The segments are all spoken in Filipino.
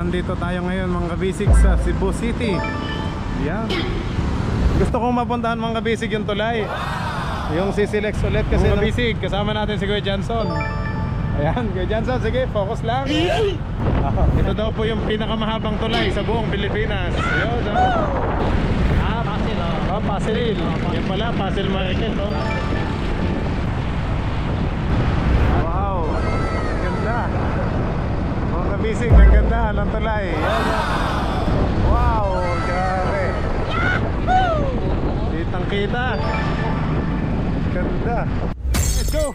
nandito tayo ngayon mga kabisig sa Cebu City. Yan. Gusto kong mapuntahan mga kabisig yung tulay, yung CCLEX ulit kasi mga kabisig, kasama natin si Kuya Johnson. Ayan, Kuya Johnson, sige, focus lang. Ito daw po yung pinakamahabang tulay sa buong Pilipinas. Ayun, Pasil, oh. Pasil. Yan pala, Pasil Market, oh. Wow, ang ganda. Mga kabisig, ang ganda ng tulay. Yan. Wow, grabe. Kitang-kita. Ganda. Let's go.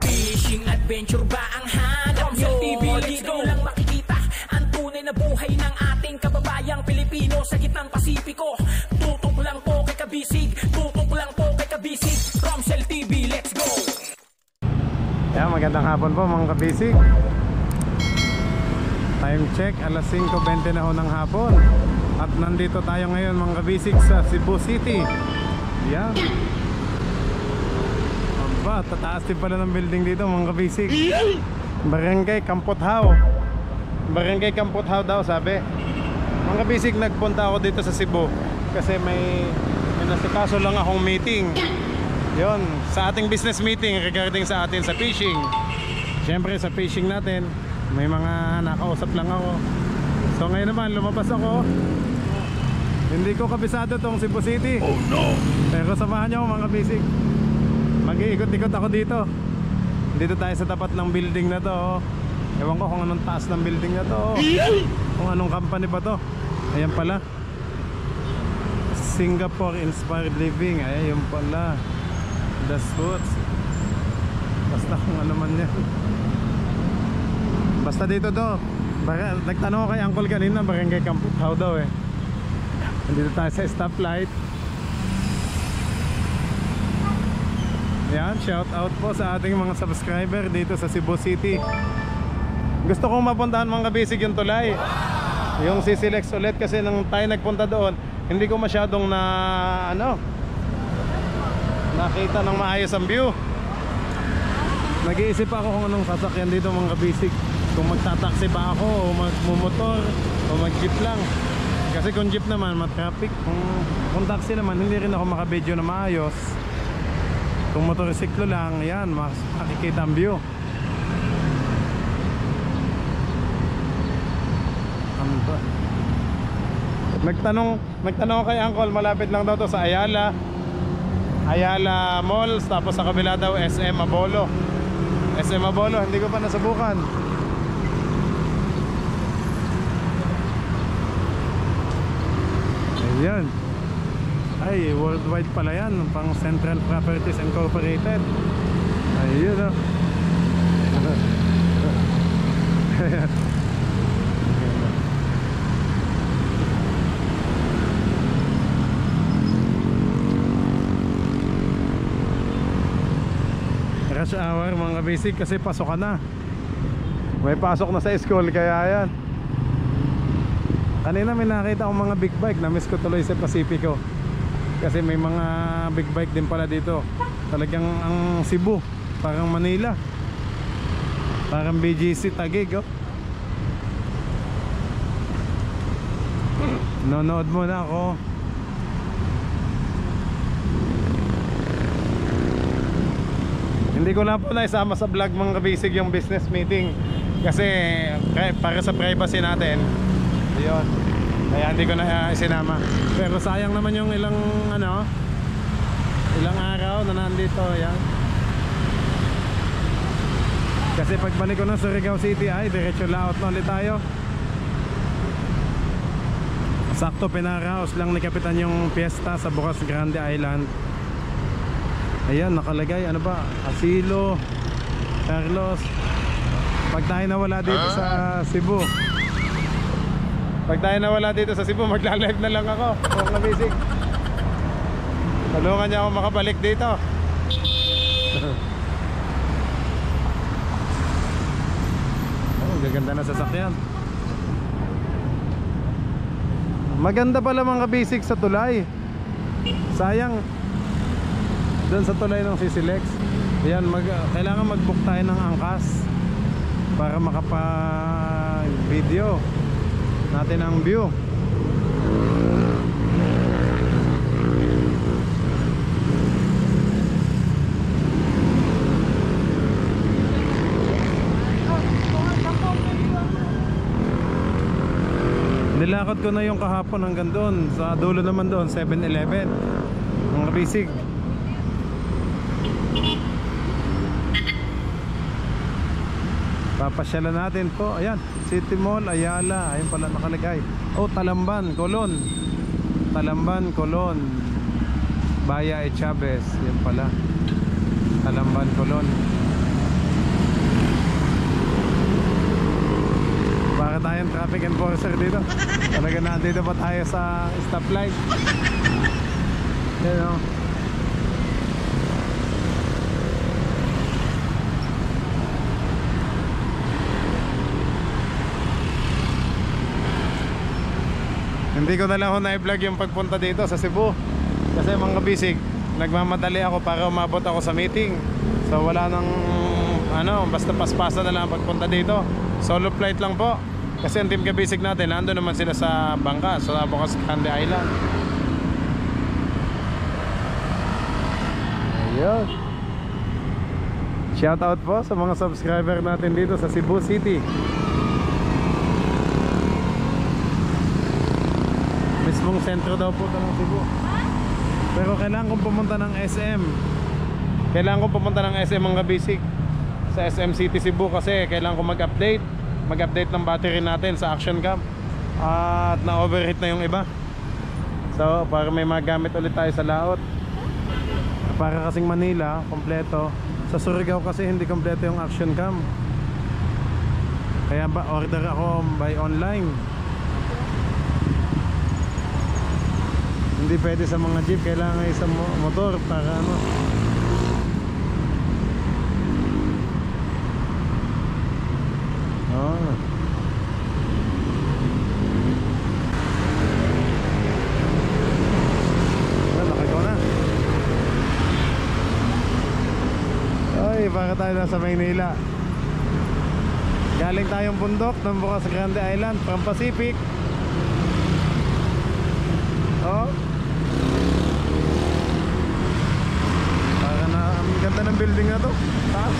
Fishing adventure ba ang hanap nyo? TV dito lang makikita ang tunay na buhay ng ating kababayang Pilipino sa gitnang Pasipiko. Tutok lang po kay Kabisig, tutok lang po kay Kabisig. Romsel TV, let's go! Yeah, magandang hapon po mga kabisig. Time check, alas 5:20 na ho ng hapon. At nandito tayo ngayon mga kabisig sa Cebu City. Yan. Aba, tataas din pala ng building dito mga kabisig. Barangay Kampothaw. Barangay Kampothaw daw sabi. Mga kabisig, nagpunta ako dito sa Cebu kasi may nasikaso lang akong meeting. Yon, sa ating business meeting regarding sa atin sa fishing. Siyempre sa fishing natin may mga nakausap lang ako. So ngayon naman lumabas ako. Hindi ko kabisado tong Cebu City. Oh no! Pero samahan nyo ako mga kabisig. Mag-iikot-ikot ako dito. Dito tayo sa tapat ng building na to. Ewan ko kung anong taas ng building na to. Kung anong company ba to. Ayan pala, Singapore Inspired Living. Ayan yung pala, The Suits. Basta kung ano man yan. Basta dito to. Nagtanong ko kay Uncle kanina, Barangay Kampothaw daw eh. Nandito tayo sa stoplight. Yan, shout out po sa ating mga subscriber dito sa Cebu City. Gusto kong mapuntahan mga kabisig yung tulay, yung CCLEX ulit kasi nung tayo nagpunta doon, hindi ko masyadong nakita ng maayos ang view. Nag-iisip ako kung anong sasakyan dito mga kabisig. Kung magtataksi ba ako o magmumotor o mag-jeep lang. Kasi kung jeep naman matraffic. Kung taxi naman hindi rin ako makabidyo na maayos. Kung motorsiklo lang, yan, makikita ang view. Ano to? Nagtanong kay Uncle, malapit lang daw to sa Ayala Malls, tapos sa kabila daw SM Abolo. SM Abolo, hindi ko pa nasubukan. Ayan. Ay, worldwide pala yan, pang Central Properties Incorporated. Ayun o. Rush hour mga basic kasi pasok ka na. May pasok na sa school kaya yan. Kanina may nakita akong mga big bike, na-miss ko tuloy sa Pacifico. Kasi may mga big bike din pala dito. Talagang ang Cebu, parang Manila, parang BGC Taguig oh. Nonood muna ako. Hindi ko lang po naisama sa vlog mga kabisig yung business meeting kasi para sa privacy natin. Ayun, kaya hindi ko na isinama. Pero sayang naman yung ilang araw na nandito. Yan. Kasi pagbalik ko ng Surigao City ay diretso layout na ulit tayo. Sakto pinaraos lang ni Kapitan yung piyesta sa Bukas Grande Island. Ayan, nakalagay ano ba, Asilo Carlos. Pag tayo nawala dito sa Cebu, magla-live na lang ako mga basic. Tulungan niya ako makabalik dito. Oh, gaganda na sasakyan. Maganda pala mga basic sa tulay. Sayang doon sa tulay ng CCLEX. Ayan, kailangan mag-book tayo ng angkas. para makapag-video natin ang view. Nilakad ko na yung kahapon hanggang doon. Sa dulo naman doon, 7-Eleven. Mga bisig. Papasyalan natin po. Ayan, City Mall, Ayala. Ayun pala nakalagay. Oh, Talamban, Colon. Talamban, Colon. Baya Chavez. Yan pala. Talamban, Colon. Para tayong traffic enforcer dito. Talaga nandito pa tayo sa stoplight. Yan o. Hindi ko na lang na-vlog yung pagpunta dito sa Cebu. Kasi mga bisig, nagmamadali ako para umabot ako sa meeting. So wala nang basta paspasa na lang pagpunta dito. Solo flight lang po. Kasi ang team kabisig natin, nando naman sila sa bangka, sa Bocas Candy Island. Ayun. Shout out po sa mga subscriber natin dito sa Cebu City. Mismong sentro daw po ito ng Cebu. Pero kailangan kong pumunta ng SM. Kailangan kong pumunta ng SM mga kabisig, sa SM City Cebu, kasi kailangan kong mag-update ng battery natin sa action cam. At na-overheat na yung iba. So para may magamit ulit tayo sa laot. Para kasing Manila, kompleto. Sa Surigao kasi hindi kompleto yung action cam. Kaya ba order ako by online. Hindi pwede sa mga jeep, kailangan isang motor para ano. Oh. Nakagawa na. Ay, baka tayo nasa Maynila. Galing tayong bundok ng Bocas Grande Island from Pacific. Oh. Para na, ang ganda ng building na to. Taas.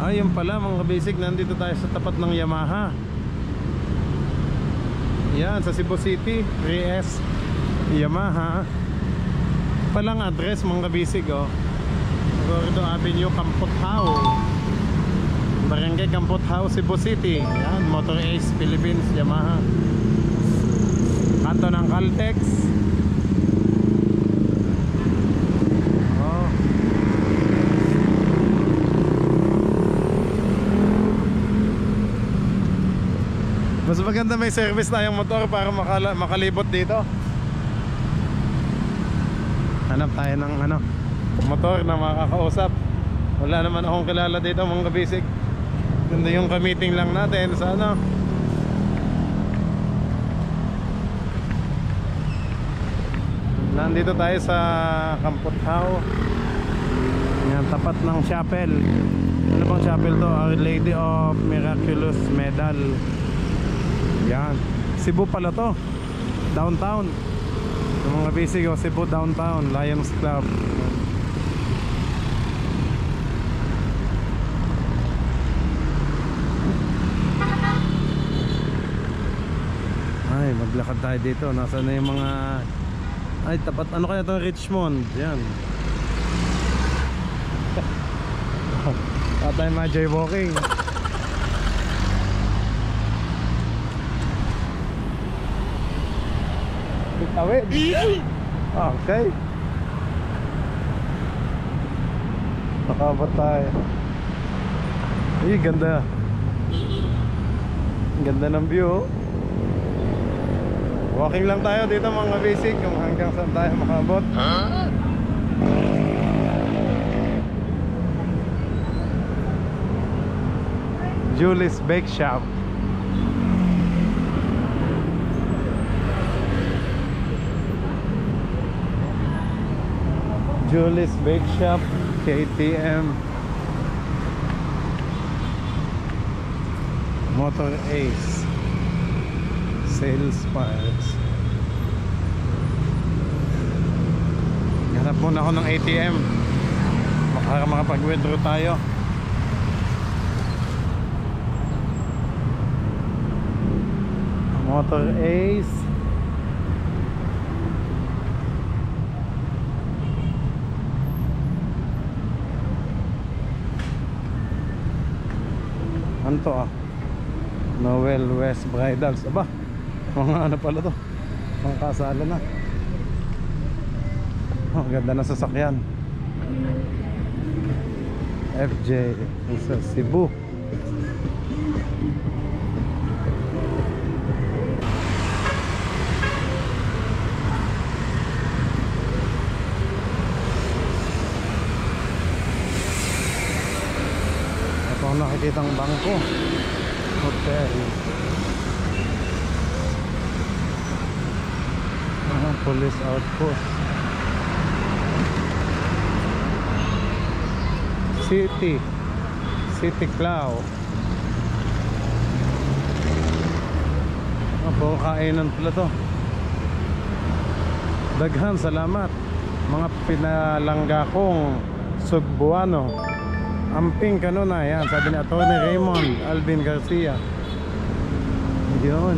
Ayun pala mga basic, nandito tayo sa tapat ng Yamaha. Yan, sa Cebu City 3S Yamaha. Palang address mga basic, oh. Gordo Avenue, Campothao, Barangay Campothao, Cebu City. Yan, Motor Ace Philippines Yamaha. Kanto ng Caltex. Mas maganda may service tayong motor para makalibot dito. Hanap tayo ng motor na makakausap. Wala naman akong kilala dito mga kabisig. Ganda yung ka-meeting lang natin sa Nandito tayo sa Campothao. Yan, tapat ng chapel. Ano bang chapel to? Our Lady of Miraculous Medal. Yan, Cebu pala to. Downtown. Yung mga basic, Cebu Downtown Lions Club. Ay, maglakad tayo dito. Nasaan na yung mga... Ay, tapat. Ano kaya itong Richmond? Yan. Tayo mga jaywalking. Tawid. Okay. Nakabot tayo. Ay, ganda. Ganda ng view. Walking lang tayo dito mga basic, kung hanggang saan tayo makabot. Julie's Bake Shop. Julie's Bake Shop, KTM, Motor Ace, Sales Parts. Hanap muna ako ng ATM para makapag-withdraw tayo. Motor Ace. Ano to ah? Noel West Bridals. Aba, mga ano pala to, mga kasala na. Oh, ganda na sasakyan. FJ sa Cebu. Ito ang nakikitang bangko. Hotel. Police outpost. City Cloud. Puro kainan pala to. Daghan salamat mga pinalangga kong Sugbuano. Amping kanuna yan, sabi ni Atty. Raymond Alvin Garcia. Yun.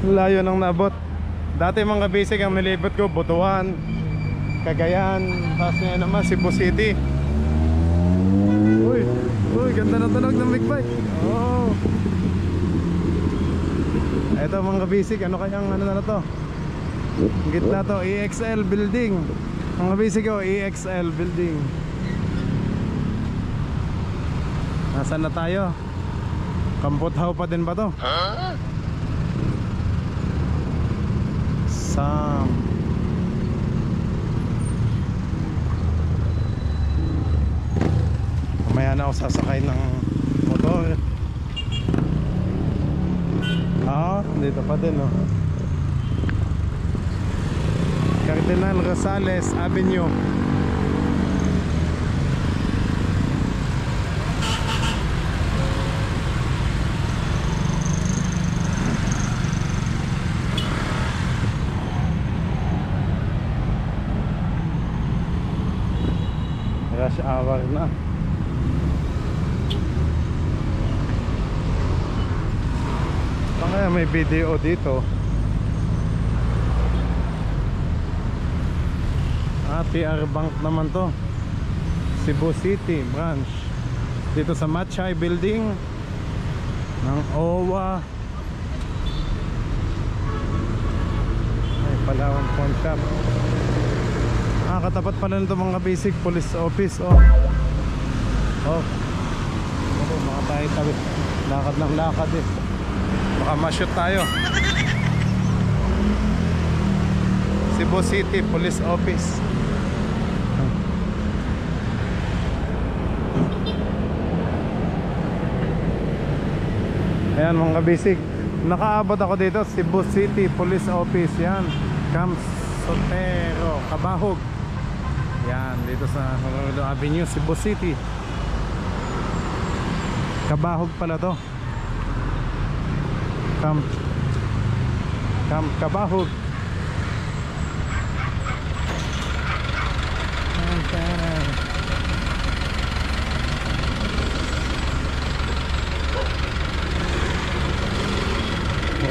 Layo nang nabot. Dati mga basic ang nilibot ko, Butuan, Cagayan, tapos ngayon naman Cebu City. Uy, ganda na tunog ng big bike. Oh. Ito mga basic, ano kayang ano na to? Gitna to, EXL building. Mga basic ko, EXL building. Nasaan na tayo? Kampothaw pa din ba to? Sam. Mamaya na ako sasakay ng motor. Dito pa din oh. Cardinal Rosales Avenue. Rush hour na. Kaya may video dito. PR Bank naman to, Cebu City branch. Dito sa Machay building ng OWA. Ay, Palawan Pawn Shop. Katapat pala nito mga basic police office. Baka tayo tabi. Lakad ng lakad eh. Baka ma-shoot tayo. Cebu City Police Office. Ayan mga basic, nakaabot ako dito, Cebu City Police Office. Yan, Camp Sotero, Cabahog. Yan, dito sa Honolulu Avenue, Cebu City. Cabahog pala to. Camp Cabahog.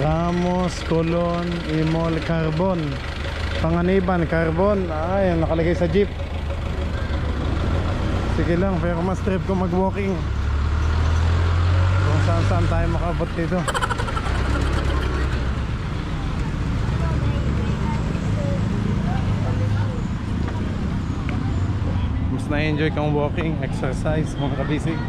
Ramos, Colon, Imol, Carbon, Panganiban, Carbon. Ay, nakalagay sa jeep. Sige lang, pero mas trip ko mag-walking. Kung saan tayo makabot dito. Mas na-enjoy kang walking, exercise, mga kabisig.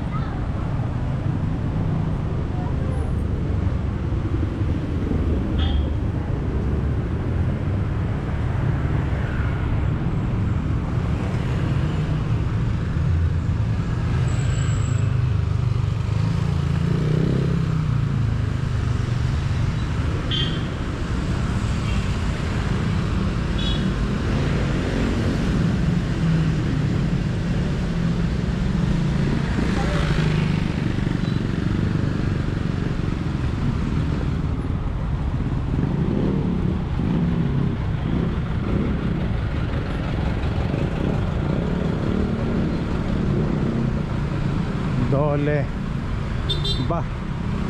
Dole. Ba,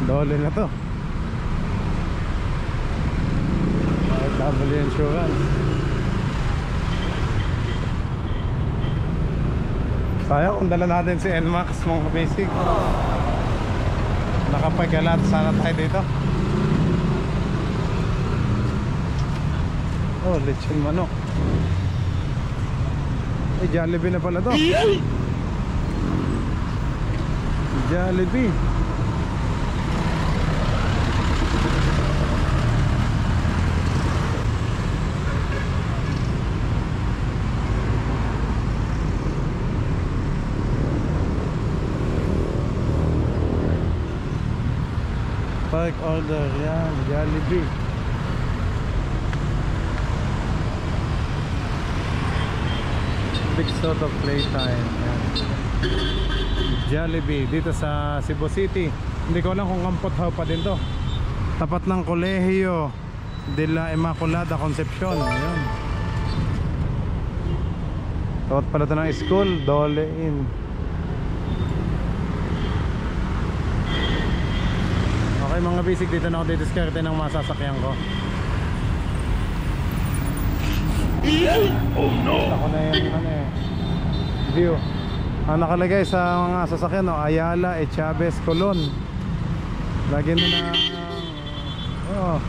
Dole na to. OFW Insurance. Sayang kung dala natin si NMAX mga basic. Nakapagalat sana tayo dito. Oh, lechon manok. Eh, Jollibee na pala to. Jollibee. Park order, yan, Jollibee. Big sort of playtime, yan. Jollibee dito sa Cebu City. Hindi ko alam kung Kampothaw pa din to. Tapat ng Kolehiyo de la Immaculada Concepcion. Yan. Tapat pala ito ng school, Dole Inn. Okay mga basic, dito na ako didiskarte ng mga sasakyan ko. Oh no! Ako na yung view. Ang nakalagay sa mga sasakyan, Ayala, Chavez, Colon. Lagyan mo na oh.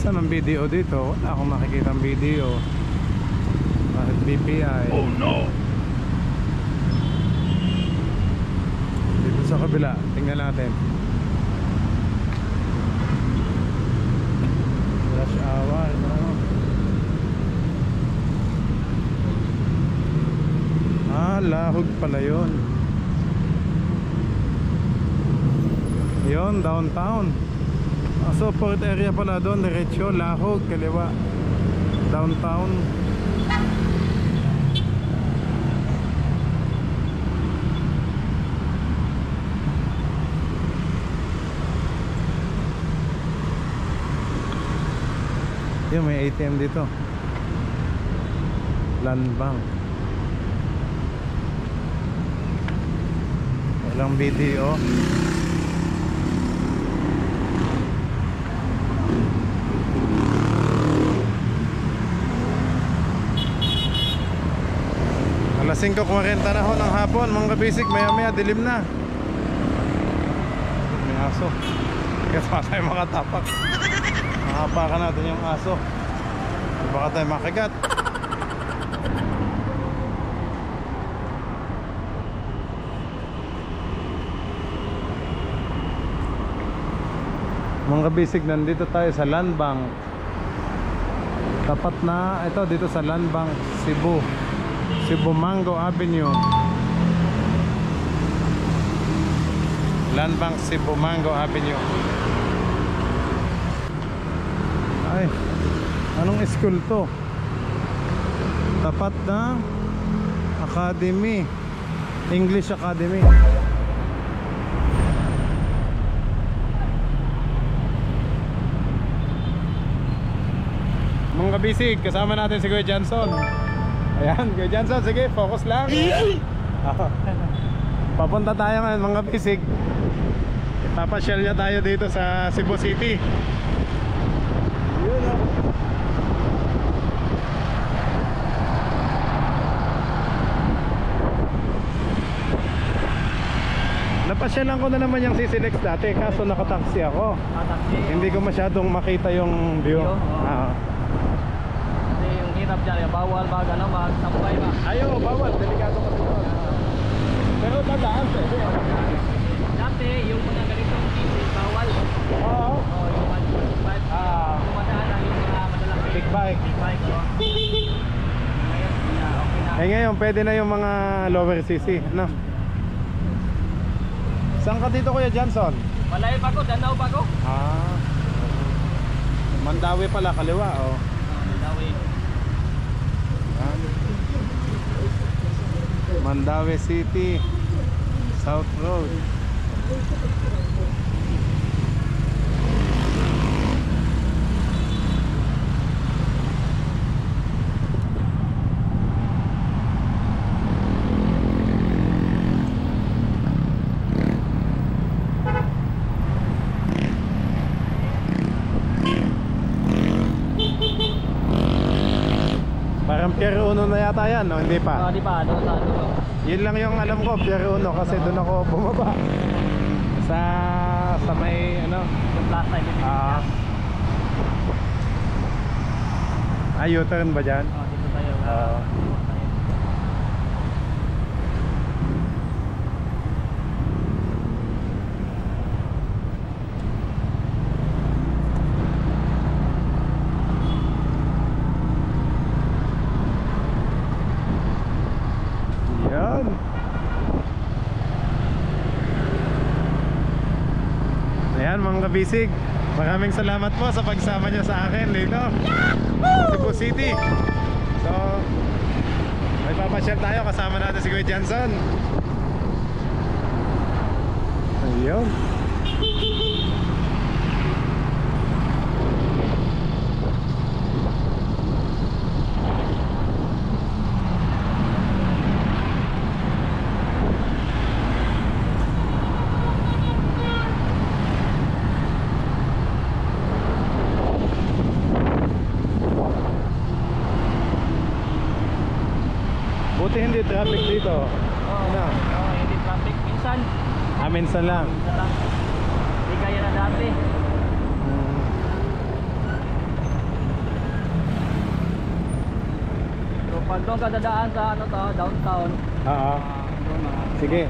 Saan ang video dito? Wala akong makikita ang video. Bakit BPI? Oh no! Dito sa kabila, tingnan natin. Rush hour, ano? Ah, Lahog pala yun. Yun, downtown. So port area pala doon, diretso, Lahog, kaliwa, downtown. Yun, may ATM dito, Land Bank. Walang video. Alas 5:40 na ho ng hapon mga basic, maya maya dilim na. May aso. Kaya tayo makatapak. Makahapakan natin yung aso. Baka tayo makagat. Mga basic, nandito tayo sa Land Bank. Tapat na ito dito sa Land Bank, Cebu. Cebu Mango Avenue. Land Bank, Cebu Mango Avenue. Ay, anong school to? Tapat na Academy, English Academy. Mga bisig, kasama natin si Kuya Johnson. Ayan, Kuya Johnson, sige, focus lang. Papunta tayo ngayon mga bisig. Papasyal niya tayo dito sa Cebu City. Yun o. Napasyalan ko na naman yung CCLX dati, kaso nakataksi ako. Hindi ko masyadong makita yung view. Hirap dyan, bawal ba, gano'n, magsambay ba? Ayaw, bawal, delikado kasi doon. Pero dadaan pwede. Dati, yung mga ganitong pieces, bawal. Oo. Oo, yung 1.5. Yung madaan lang yung mga madalang Big bike. Big bike, o. Ngayon, okay na. Eh ngayon, pwede na yung mga lower CC, no? Saan ka dito Kuya Johnson? Malayo pa ko, Dandaw pa ko. Mandawi pala, kaliwa, oh. Mandawi. Mandaue City, South Road. Parang Pier Uno na yata yan, no? Hindi pa? Di pa, doon sa dulo. Yun lang yung alam ko, Pier Uno, kasi doon ako bumaba. Sa may ano? Yung plaza, U-turn ba dyan? dito tayo. Yan. Ayan mga kabisig, maraming salamat po sa pagsama nyo sa akin dito Cebu City. So may papasyal tayo, kasama natin si Kuya Johnson. Ayun. Buti hindi traffic dito. Ano? Hindi traffic. Minsan, Minsan lang. hindi kaya na dati. So pag doon ka dadaan sa ano to, downtown, Oo. doon mga Sige.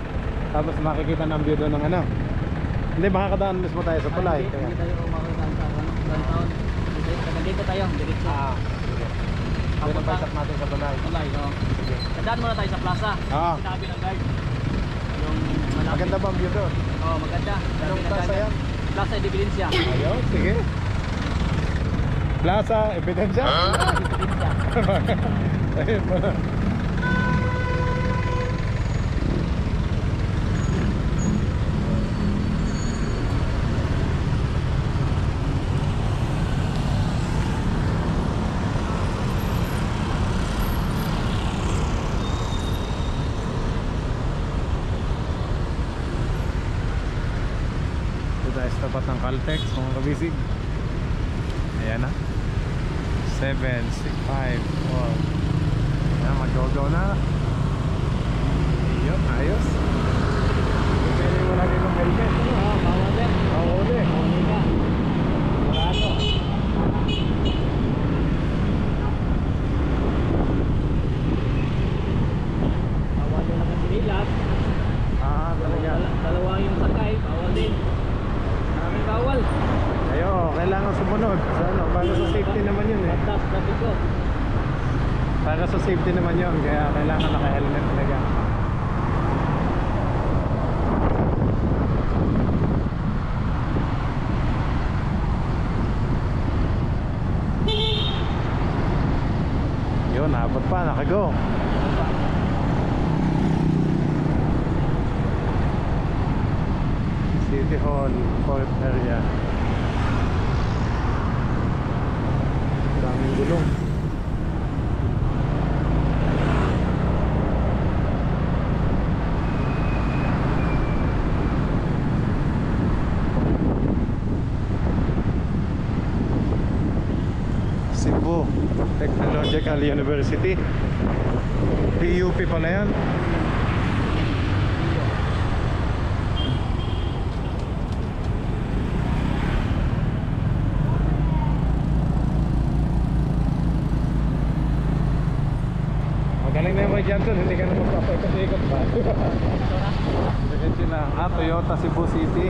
Tapos makikita ng view doon ng ano. Hindi, makakadaan mismo tayo sa Tulay. Hindi tayo makakadaan sa downtown. Dito tayo, diretso. Pwede pa isap natin sa Tulay. Tulay, no? Dadaan muna tayo sa plaza. Oo. Sinabi ng guard. Yung malapit. Maganda ba ang view doon? Oo, maganda. Anong plaza yan? Plaza Evidencia. Ayun, sige. Plaza, ebidensya? Evidencia. Ayun pala. Tayo sa tapat ng Caltex mga kabisig. Ayan na 7, 6, 5, 4. Ayan, mag-go-go na. Ayun, ayos. Pwede mo lagi ng helmet. Bawal din. Mahuli. Huli ka. Barato. Bawal din nakasilat. Talaga. Dalawa yung sakay. Bawal din. Maraming bawal. Ayo, kailangan sumunod sa ano, para sa safety naman yun eh. Batas, traffic ko. Para sa safety naman yun, kaya kailangan naka-helmet talaga. Yun, abot pa, nakago. City Hall, Port Area. Daming gulong. Cebu Technological University. PUP pala yan. Magaling na yung Kuya Johnson, hindi ka na magpapaikot-ikot ba? Diretso na. Toyota Cebu City.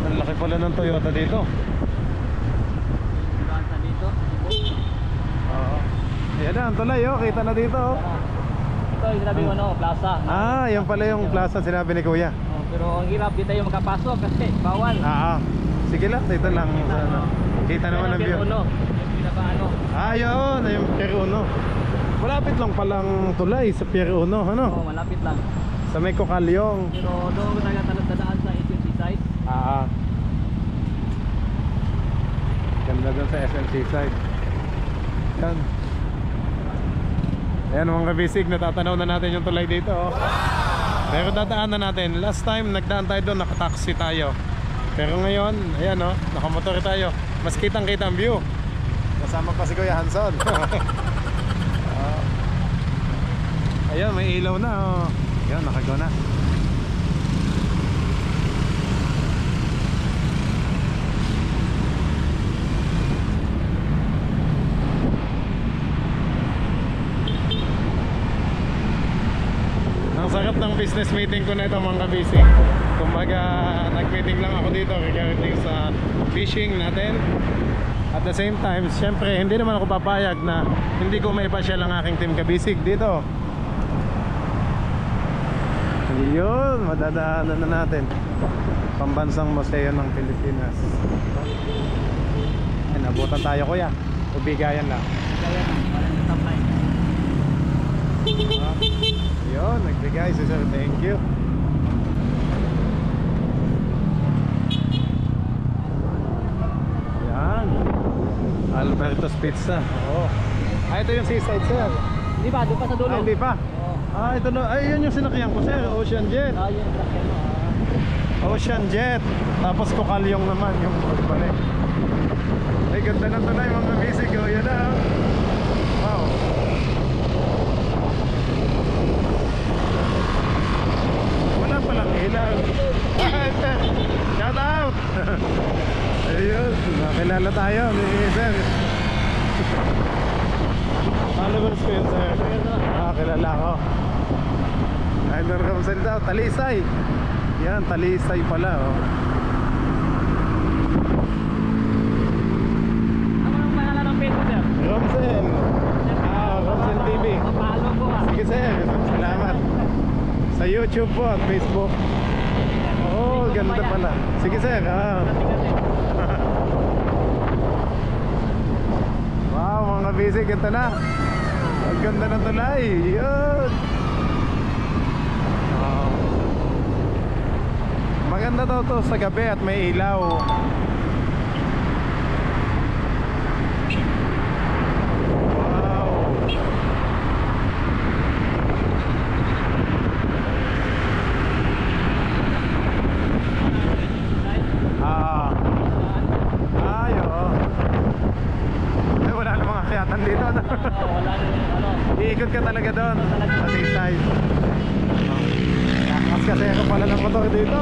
Ang laki pala ng Toyota dito. Banta dito. Oo. Ayan na, ang tulay oh, kita na dito oh. Ito yung sinabi ko ano, plaza. Yan pala yung plaza sinabi ni Kuya. Oh, pero ang hirap di tayo makapasok kasi bawal. Sige lang, dito lang sa ano. Kita naman ang view. Yung pinaka ano. Yun, yung Pier Uno. Malapit lang palang tulay sa Pier 1, ano? Oo, malapit lang. Sa may Kokalyong. Pero doon dadaan sa SMC side. Ganda doon sa SMC side. Yan. Ayan mga kabisig, natatanaw na natin yung tulay dito, oh. Pero dadaanan natin. Last time nagdaan tayo doon, nakataxi tayo. Pero ngayon, ayan, oh, nakamotor tayo. Mas kitang kita ang view. Kasama pa si Kuya Hanson. Ayan, may ilaw na, oh. Ayan, nakagaw na. Ang sarap ng business meeting ko na ito mga kabisi. Kumbaga nag-meeting lang ako dito regarding sa fishing natin. At the same time, syempre hindi naman ako papayag na hindi ko maipasyal ang aking team kabisig dito. Yun, madadaanan na natin Pambansang Museo ng Pilipinas. Ay, nabutan tayo kuya. Ubigayan lang. Kaya parang top line. Yun, nagbigay si sir, thank you. Yan, Alberto's Pizza. Oo. Ito yung seaside sir. Di ba? Doon pa sa dulo. Hindi pa. Oo. Ito na, yun yung sinakyan ko sir, Ocean Jet. Yun yung truck yan. Ocean Jet. Tapos Kokalyong naman yung pagbalik. Ay ganda ng tulay mga bisig. O yan na. Wow. Wala palang ilaw. Shout out. Ayun, nakilala tayo ni sir. Followers ko yun sir. Kilala ko. Idol Ramsel daw, Talisay. Yan, Talisay pala, oh. Ano ang pangalan ng page mo, sir? Ramsel. Ramsel TV. Papalo ko ha. Sige sir, salamat. Sa YouTube po at Facebook. Oh, ganda pala. Sige sir, wow, mga busy, ganda na. Ang ganda ng tulay. Yun. Wow. Maganda daw to sa gabi at may ilaw. Wow. Ay, wala namang akyatan dito. Wala na ano. Iikot ka talaga doon. Sa seaside. Mas kasi ako pala ng motor dito.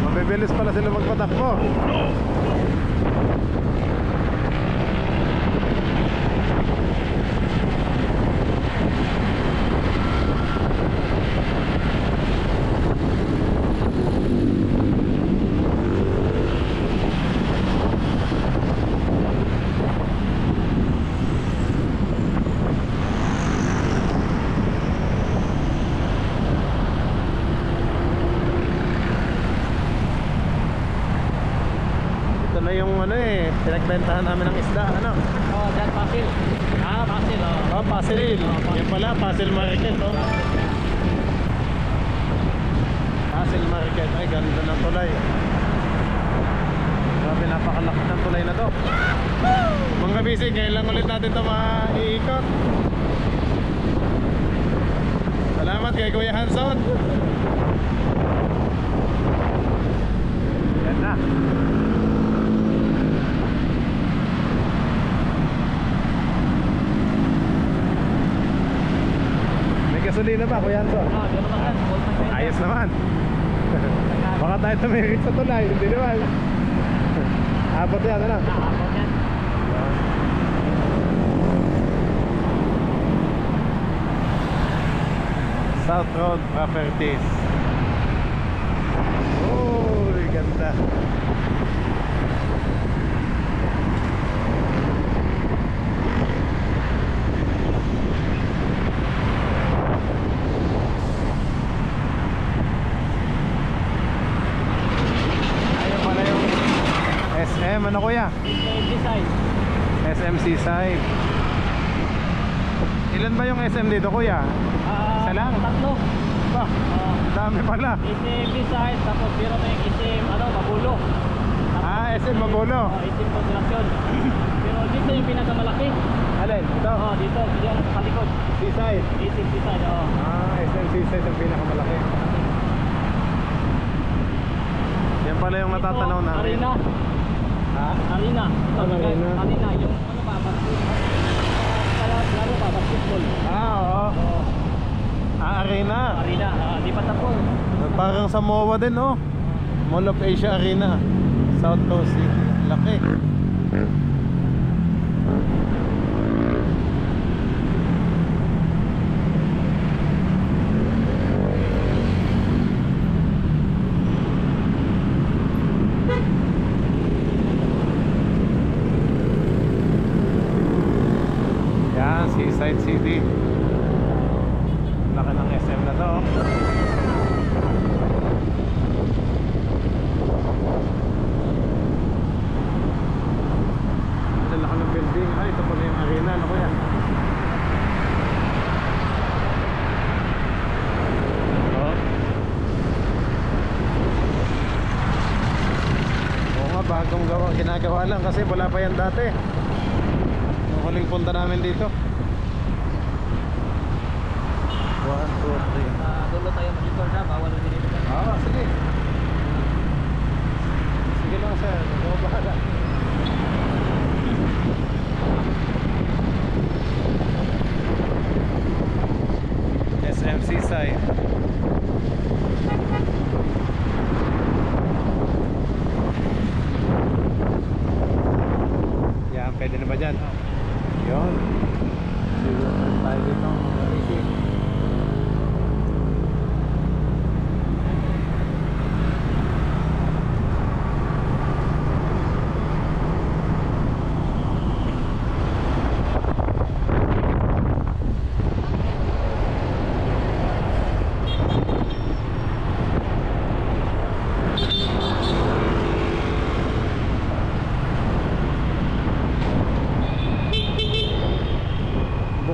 Mabibilis pala sila magpatakbo. Na yung ano pinagbentahan namin ng isda, ano? Oh, dyan Pasil. Pasil, oh. Oh, Pasil. Yan pala, Pasil Market, oh. Pasil Market, ay ganda ng tulay. Grabe, napakalaki ng tulay na to. Mga busy, ngayon lang ulit natin ito maiikot. Salamat kay Kuya Hanson. Yan na. Gasolina ba, Kuya Hanson? Ayos naman. Baka tayo tumirik sa tulay, hindi naman. Abot yan, ano? Abot yan. South Road Properties. Oh, ganda. SM, ano kuya? SMC side. SMC side. Ilan ba yung SM dito, kuya? Isa lang? Tatlo. Ba, dami pala. SM Visayas, tapos meron na yung SM, Magulo. SM Magulo. SM Construction. Pero dito yung pinakamalaki. Alin? Ito? Dito, yung sa likod. Seaside. SM Visayas, SM Seaside ang pinakamalaki. Yan pala yung natatanaw Ito, namin. Arena. Arena. Ito, Arena. Arena. Yung laro pa, basketball. Oo. Arena. Arena. Di pa tapos. Parang sa MOA din, oh. Mall of Asia Arena, South Coast City. Laki. Yan, Seaside City. Laki ng SM na to, oh. Laki ng building. Ay, ito pala yung arena. Ano ko yan? Oh. Oo nga, bagong ginagawa lang kasi wala pa yan dati. Yung huling punta namin dito. 1, 2, 3. Dulo tayo monitor na, bawal ang dito. Sige. Sige lang, sir. Ikaw bahala. SM Seaside. Yan, pwede na ba dyan? Yun. Siguro tayo dito.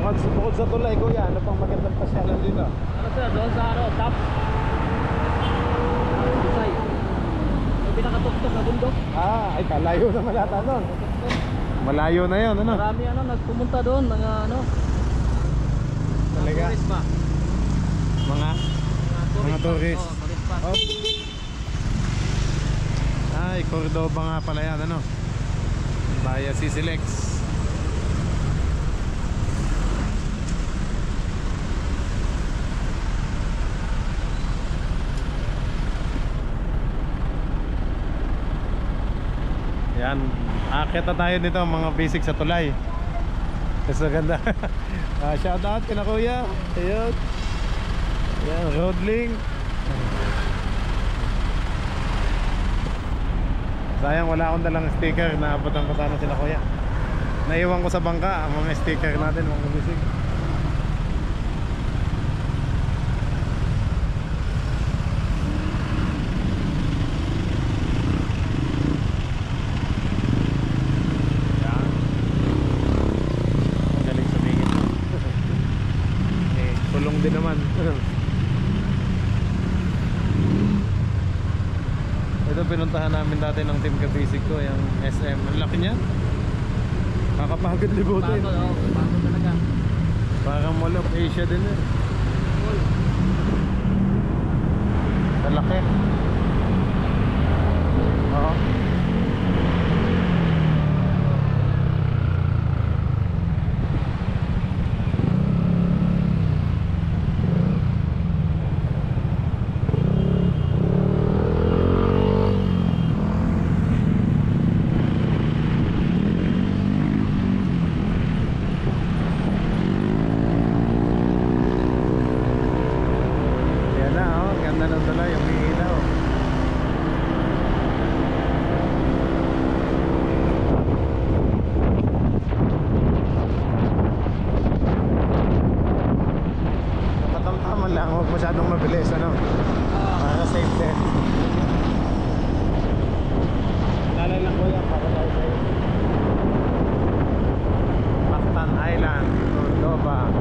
Bukod sa tulay, kuya, ano pang magandang pasyalan dito? Sir, doon sa top. Visay. Yung pinakatuktok na bundok. Ay, kalayo na malata doon. Malayo na yun, ano? Marami nagpumunta doon, mga Talaga? tourist ba? Mga tourist. Tourist pa. Oh. Ay, Cordoba nga pala yan, ano? Baya Sisilex. Yan, akit na tayo dito mga basic sa tulay. Mas maganda. Shout out kina kuya. Ayun. Yan, roadling. Sayang wala akong dalang sticker. Naabutan ko sana sila kuya. Naiwan ko sa bangka ang mga sticker natin mga basic. Din naman. Ito pinuntahan namin dati ng Team Kabisig ko, yung SM. Ang laki niya. Kakapagod libutin. Bago talaga. Parang Mall of Asia din eh. Ang laki. Oo. Masyadong mabilis, ano? Para safe din. Lalay lang ko yan para tayo safe. Mactan Island, Cordoba.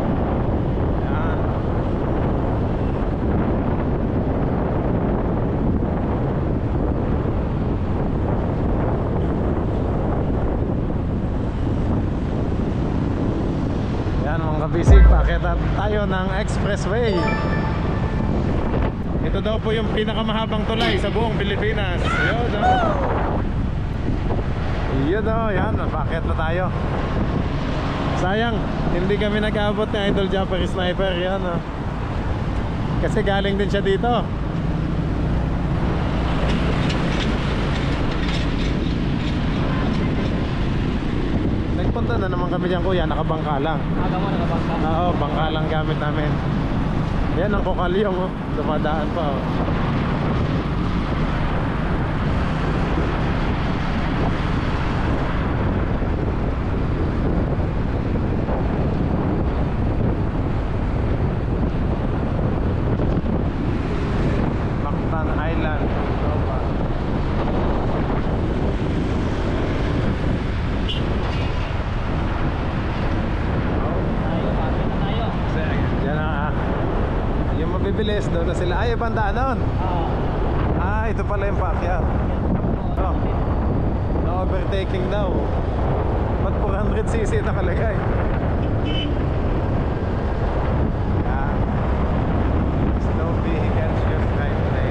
tayo ng expressway. Ito daw po yung pinakamahabang tulay sa buong Pilipinas. Yun o. Yun o, yan, bakit na tayo. Sayang, hindi kami nag-abot ng Idol Jumper Sniper. Yan o. Kasi galing din siya dito. Nagpunta na naman kami dyan kuya, nakabangka lang. Aga mo nakabangka. Oo, bangka lang gamit namin. Yan ang Kokalyong oh. Dumadaan pa oh. Mactan Island. Tayo, kapit na tayo. Yan na ah. Yung mabibilis doon na sila. Ay, ibang daan nun. Ah, ito pala yung paakyat. Oh. No overtaking daw. Ba't 400cc nakalagay? Ah. Slow vehicles use right lane.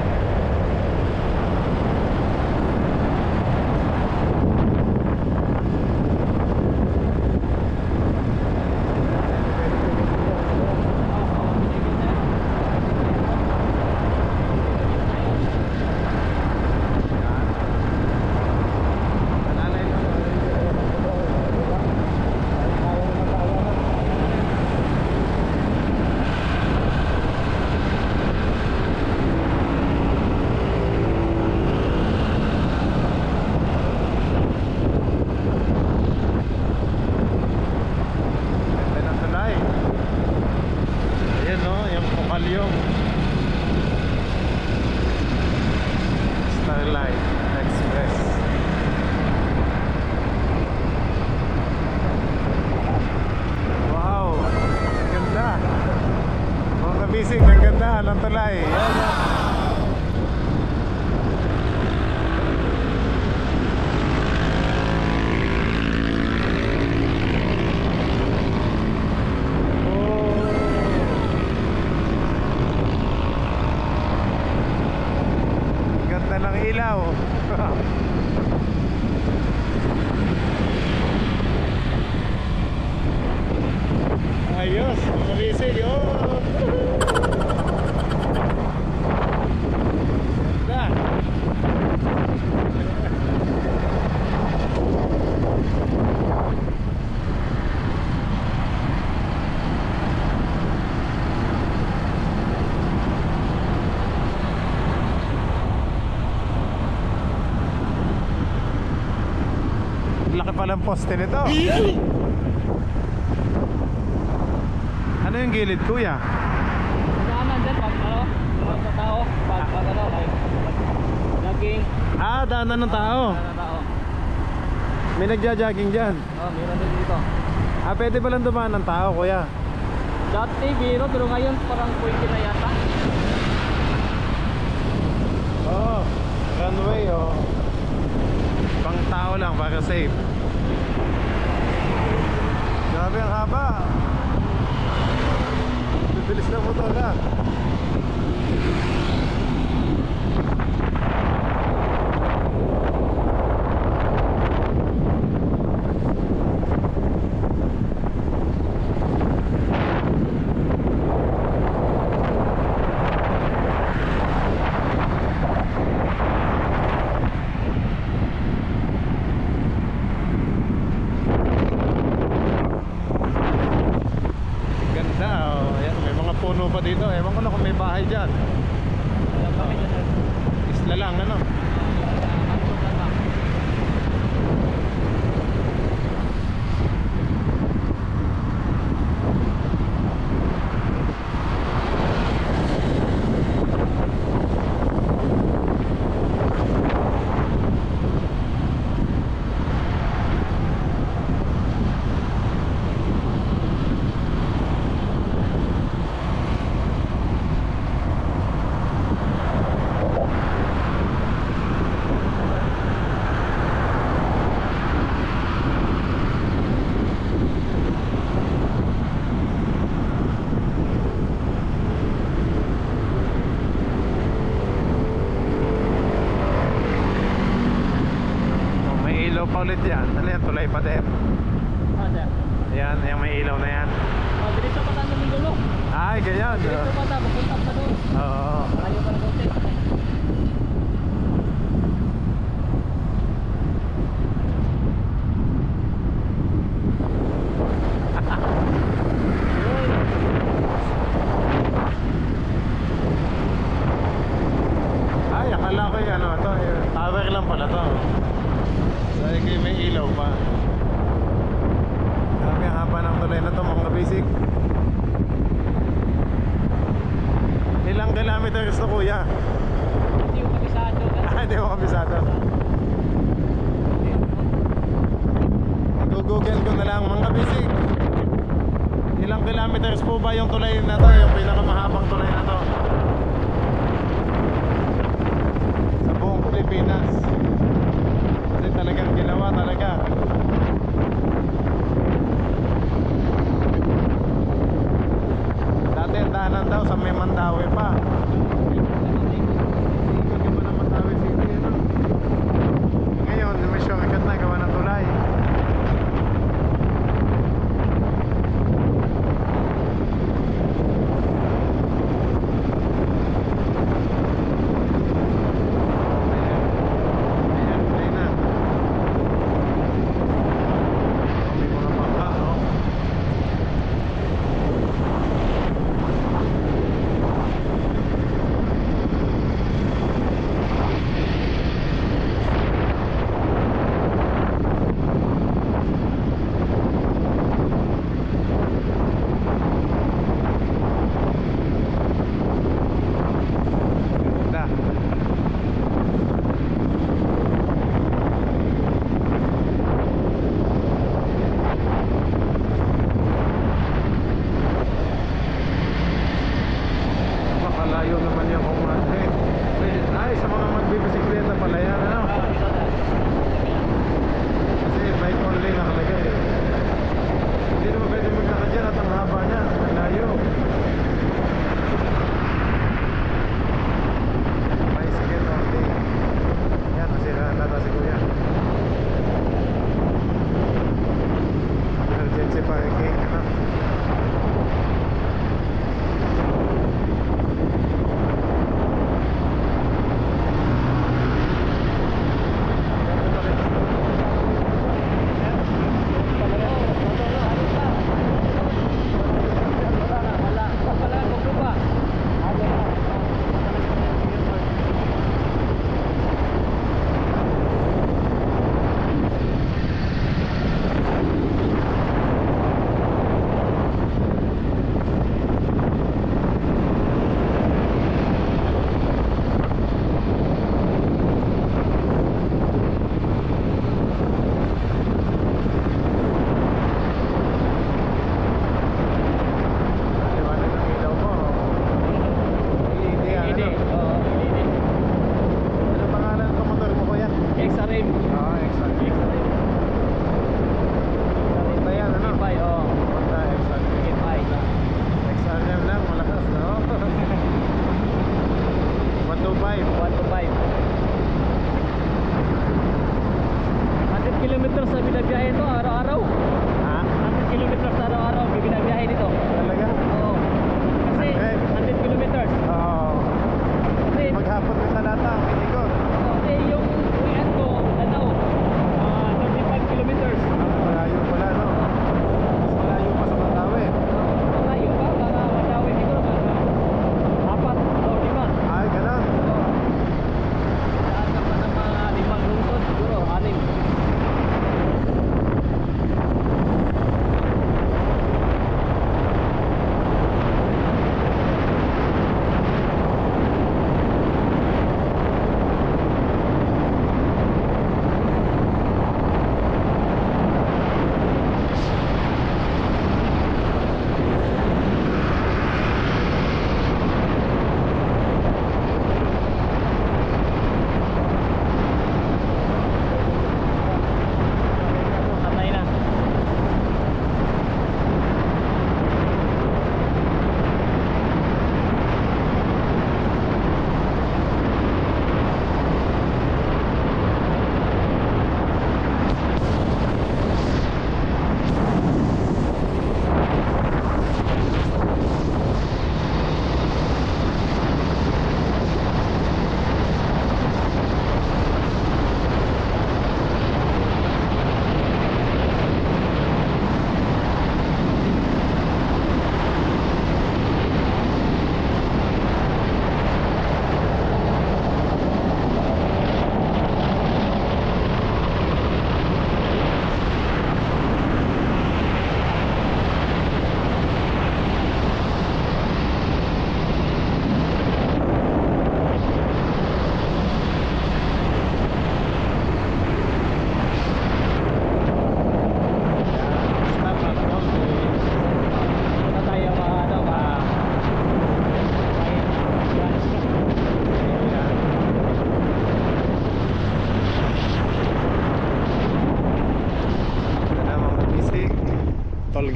Starlight Express. Wow, ganda. Mga kabisig, ang ganda ng tulay. Ganda ng ilaw. Ayos, kabisig. Oh. Ganda. Laki palang poste nito. Ano yung gilid kuya? Daanan dyan, pag ano, pag sa tao, pag ano, like, jogging, Ah, daanan ng tao. sa tao. May nagja-jogging dyan. Oh, meron din dito. Ah, pwede palang dumaan ng tao kuya. Dati biro, pero ngayon parang pwede na yata. Oo, runway oh. Pang tao lang para safe. Grabe ang haba. Bibilis na motor ka. Ganda oh. Ayan, may mga puno pa dito. Ewan ko na kung may bahay dyan. Isla lang ano. pa ulit yan. Ano yan? Tulay pa din. Ah, sir. Yan, yung may ilaw na yan. Oh, diretso pa tayo ng dulo. Ay, ganyan. Diretso pa tayo, pupunta pa doon. Oo. Malayo pa ng konti. Ay, akala ko yung ano to, tower lang pala to. Dahil kayo may ilaw pa. Grabe ang haba ng tulay na to mga basic. Ilang kilometers to kuya? Hindi yung kabisado. Ah, hindi mo kabisado. Google ko na lang mga basic. Ilang kilometers po ba yung tulay na to? Yung pinakamahabang tulay na to? Sa buong Pilipinas. Kasi talagang ginawa talaga. Dati ang daanan daw sa may Mandawi pa. Ikot ka pa ng Mandawi City, ano? Ngayon, may shortcut na gawa ng tulay. Ayan, play na. May mga bangka, no? Ganda. Makalayo naman yung kung ano eh. Ay, sa mga magbibisikleta pala yan, ano? Kasi bike only nakalagay eh. Hindi naman pwede maglakad dyan at ang haba niya. Malayo. Bicycle only. Yan, nasira nata si kuya. Emergency parking, ano? Liwanag ng ilaw mo. LED, Hindi. ano? Oo, hindi. Ano pangalan ng motor mo kuya? XRM. Oo, exactly. Honda yan, ano? Ipay, oo. Honda, exactly. Ipay. XRM lang, malakas, no? 125. 1 to 5. 100 kilometers sa binabiyahe ito araw-araw. Ha? 100 kilometers araw-araw ang binabiyahe nito. Talaga? Oo. Kasi 100 kilometers. Oo.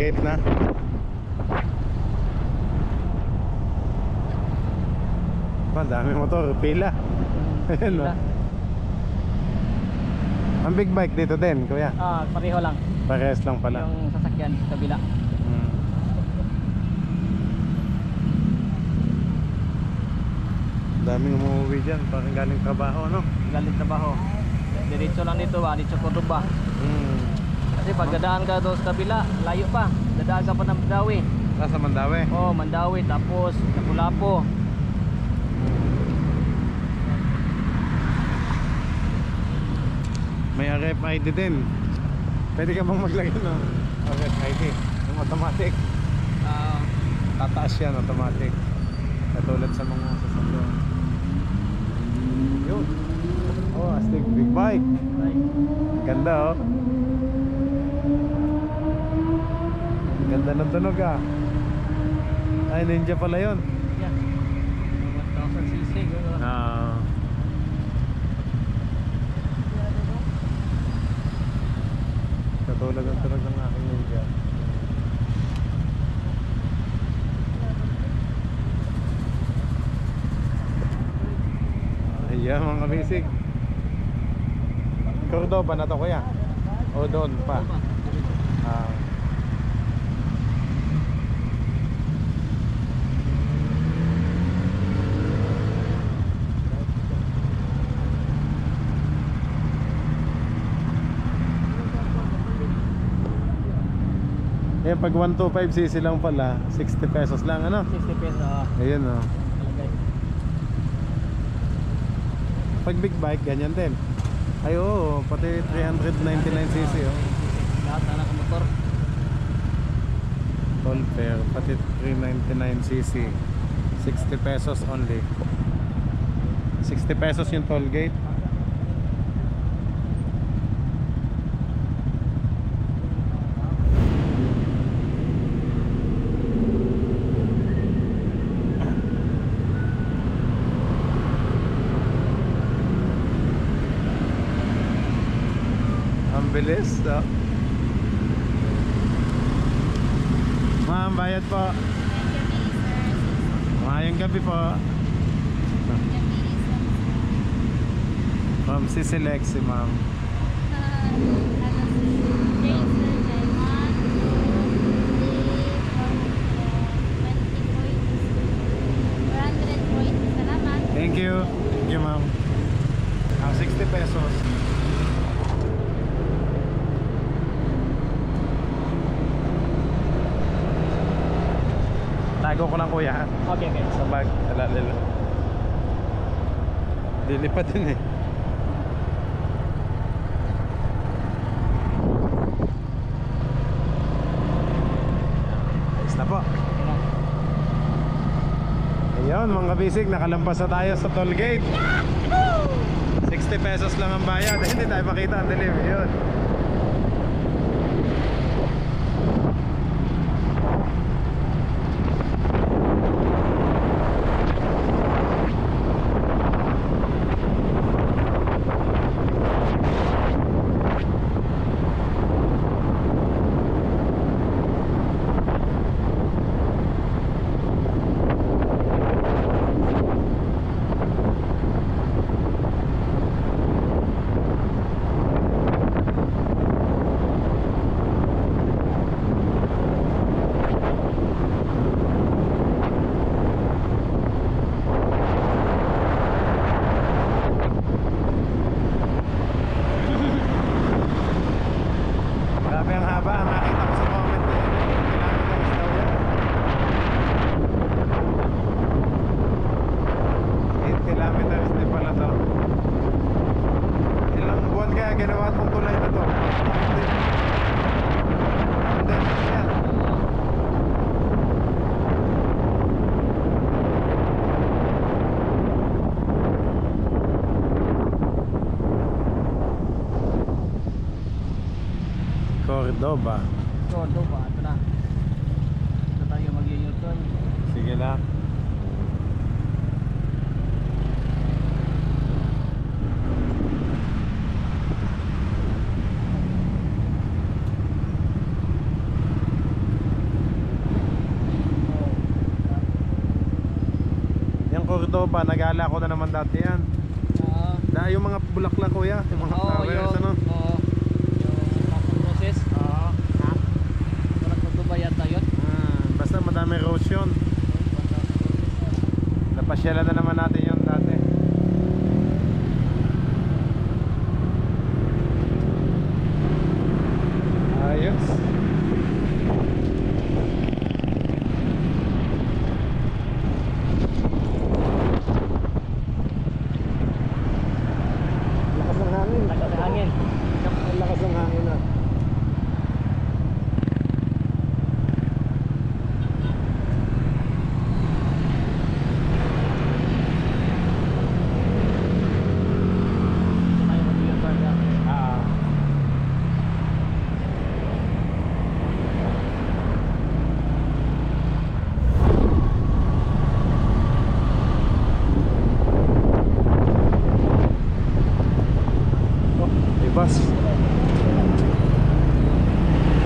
gate na. Ang dami motor, pila. Ayan, no? Pila. Ang big bike dito din, kuya. Pareho lang. Parehas lang pala. Yung sasakyan sa kabila. Hmm. Daming umuwi dyan, parang galing trabaho, no? Galing trabaho. Diretso lang dito ba, dito Cordoba. Kasi pag dadaan ka doon sa kabila, layo pa. Dadaan ka pa ng Mandawi. Nasa Mandawi. Oh, Mandawi, tapos Lapu-Lapu. May RFID din. Pwede ka bang maglagay ng RFID? Yung automatic. Tataas yan, automatic. Katulad sa mga sasakyan. Yun. Oh, astig big bike. Ganda, oh. Ganda ng tunog, ah. Ay, Ninja pala yun. Yan. 1,000cc. Ah. Katulad ng tunog ng aking Ninja. Ayan, mga bisig. Cordoba na to, kuya. O doon pa. Ah. Ayan, pag 125cc lang pala, 60 pesos lang, ano? 60 pesos. Ayan, oh. Pag big bike, ganyan din. Ay, oo, pati 399cc, oh. Lahat na nakamotor. Toll fare, pati 399cc, 60 pesos only. 60 pesos yung toll gate. Ang bilis, oh. Ma'am, bayad po. Mayang gabi po. From Sisilek si ma'am. Thank you. Thank you, ma'am. 60 pesos. Tago ko lang, kuya, ha? Okay. Sa bag, alala. Lilipat din, eh. Ayos na po. Ayun, mga bisig, nakalampas na tayo sa toll gate. 60 pesos lang ang bayad. Hindi tayo makita ang dilim. Yun. Grabe ang haba, nakita ko sa comment eh. Kilometers din pala to. Ilang buwan kaya ginawa itong tulay na to? Hindi. Yan. Cordoba. Cordoba, ito na. Ito tayo mag-u-turn. Sige lang. Cordoba, nagala ko na naman dati yan. Yung mga bulaklak kuya, yung mga flowers, ano? Oo. Yung passion process. Oo. Parang Cordoba yata yun. Basta madami rose yun. Napasyalan na naman natin yun dati. Ayos. Lakas ng hangin. Lakas ng hangin. Ang lakas ng hangin na. Tayo mag-u-turn yan. Bus.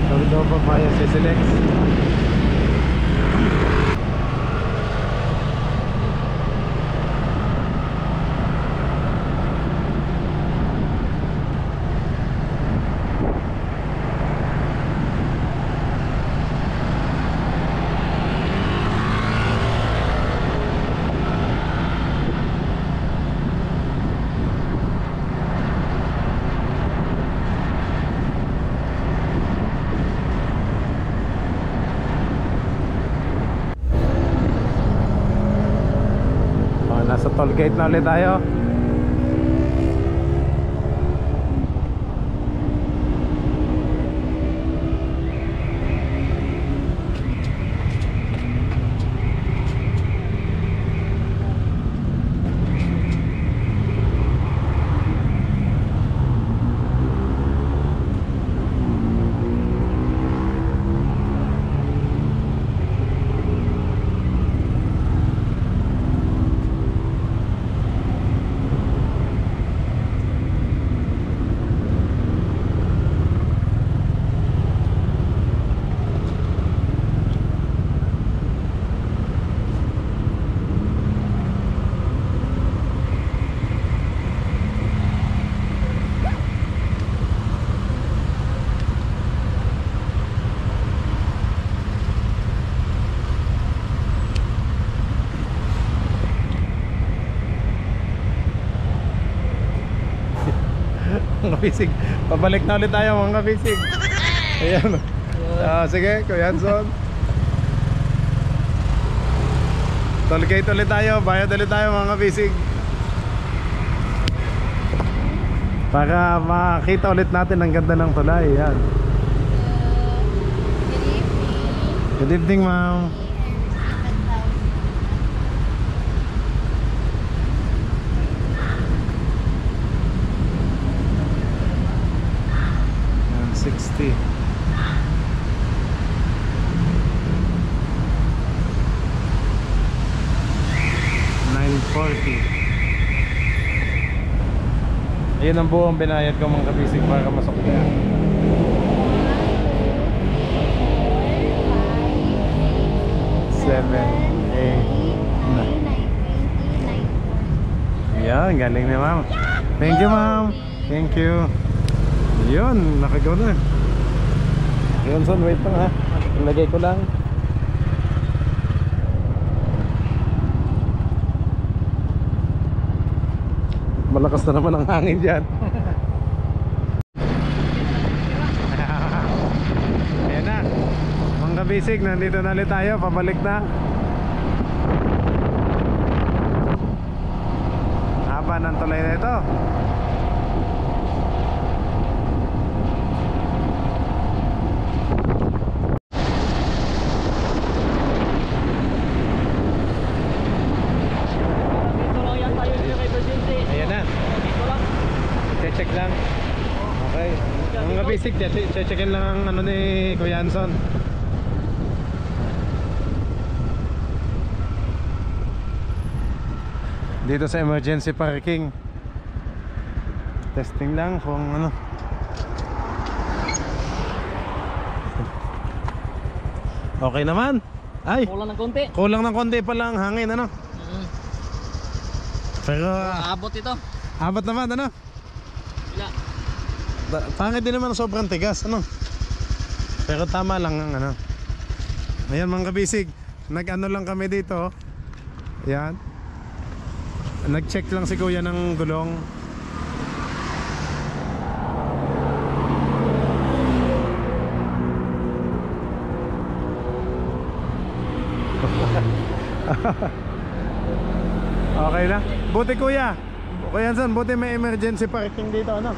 Cordoba via CCLX. Nasa toll gate na ulit tayo. Mga bisig, pabalik na ulit tayo mga bisig. Ayan. Sige, Kuya Hanson. Toll gate ulit tayo, bayad ulit tayo mga bisig. Para makita ulit natin ang ganda ng tulay. Ayan. Good evening, ma'am. Ayan, 60. Ayan ang buong binayad ko mga kabisig para masok niya. 7, 8, 9. Yan, galing ni ma'am. Thank you ma'am. Thank you. Yun, nakagaw na. Johnson, wait lang ha. Ilagay ko lang. Malakas na naman ang hangin dyan. Ayan na mga bisig, nandito na ulit tayo. Pabalik na. Haba ng tulay na ito. Dito lang yan tayo dito kay Virginity. Ayan na. Dito lang. Check lang. Okay. Mga basic, checkin lang ang ano ni Kuya Hanson. Dito sa emergency parking. Testing lang kung ano. Okay naman. Ay, Kulang ng konti. kulang ng konti pa lang hangin ano. Pero Abot ito. abot naman ano? Wala. Pangit din naman sobrang tigas ano? Pero tama lang ang ano. Ayan mga kabisig, nag-ano lang kami dito. Ayan. Nag-check lang si kuya ng gulong. Okay na. Buti kuya. Kuya Hanson, buti may emergency parking dito ano?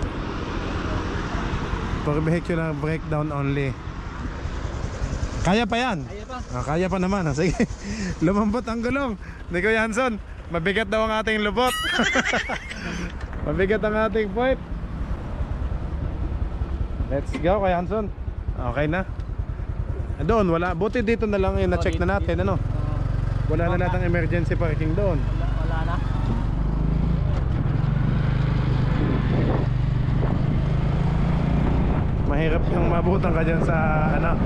For vehicular breakdown only. Kaya pa yan? Kaya pa. Kaya pa naman. Sige. Lumambot ang gulong ni Kuya Hanson. Mabigat daw ang ating lubot. Mabigat ang ating puwet. Let's go Kuya Hanson. Okay na. Doon wala. Buti dito na lang yung na-check na natin ano. Wala na lahat ng emergency parking doon. Wala na. Mahirap yung mabutan ka dyan sa ano.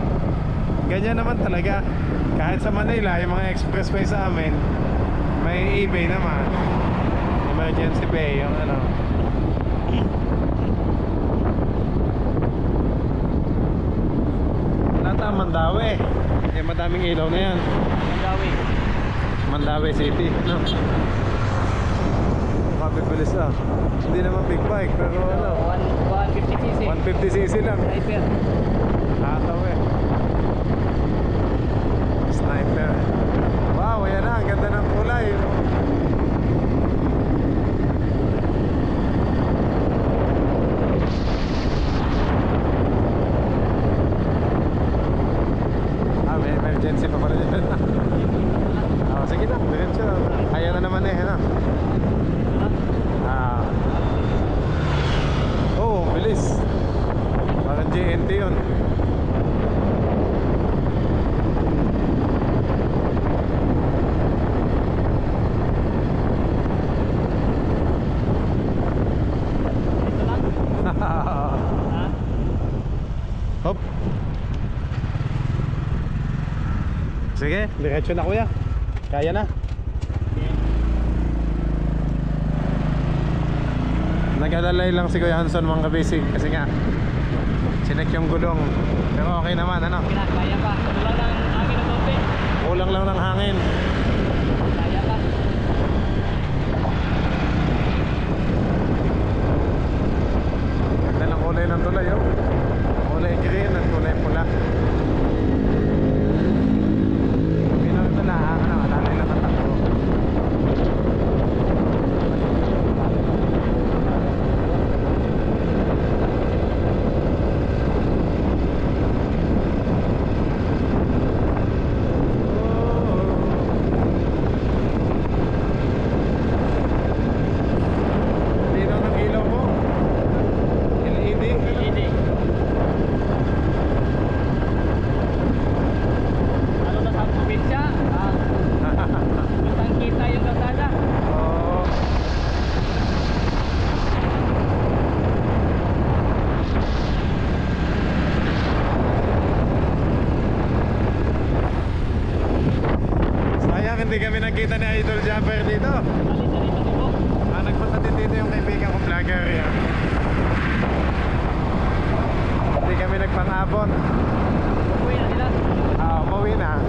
Ganyan naman talaga. Kahit sa Manila, yung mga expressway sa amin, may eBay naman. Emergency pay, yung ano. Wala tayong Mandawi. Eh, madaming ilaw na yan. Mandawi. Mandawi City, no? Mabibilis ah. Hindi naman big bike, pero ano, 150cc. 150cc lang. Sniper. Hataw eh. Sniper. Wow, ayan na, ang ganda ng kulay. May emergency pa pala dyan. Sige na, diretso. Kaya na naman eh, ano? Oh, bilis. Parang JNT yun. Hop. Sige, diretso na kuya. Kaya na. Nag-alala lang si Kuya Hanson mga kabisig kasi nga sinek yung gulong. Pero okay naman ano. Kaya pa. Kulang lang ang hangin ng konti. Kulang lang ng hangin. Kaya pa. Ganda ng kulay ng tulay oh. Kulay green at kulay pula. Pinang ito na ano, alalay lang ang takbo. Linaw ng ilaw mo. LED. Ano na sa probinsya? Kitang kita yung kalsada. Oh. Sayang hindi kami nakita ni Idol Jumper dito. Dali-dali pa dito. Nagpunta din dito yung kaibigan kong vlogger yan. Hindi kami nagpang-abot. Uwi na sila. Umuwi na.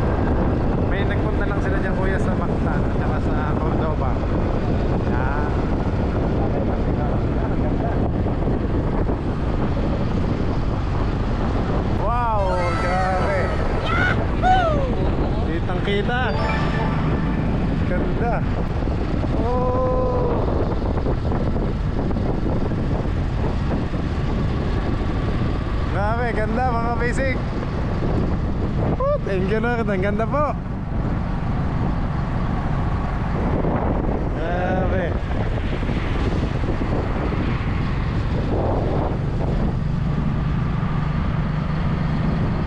May nagpunta lang sila dyan kuya sa Mactan at saka sa Cordova. Yan. Wow, grabe. Kitang kita. Ganda. Oh. Grabe, ganda mga basic. Oh, thank you Lord, ang ganda po. Grabe.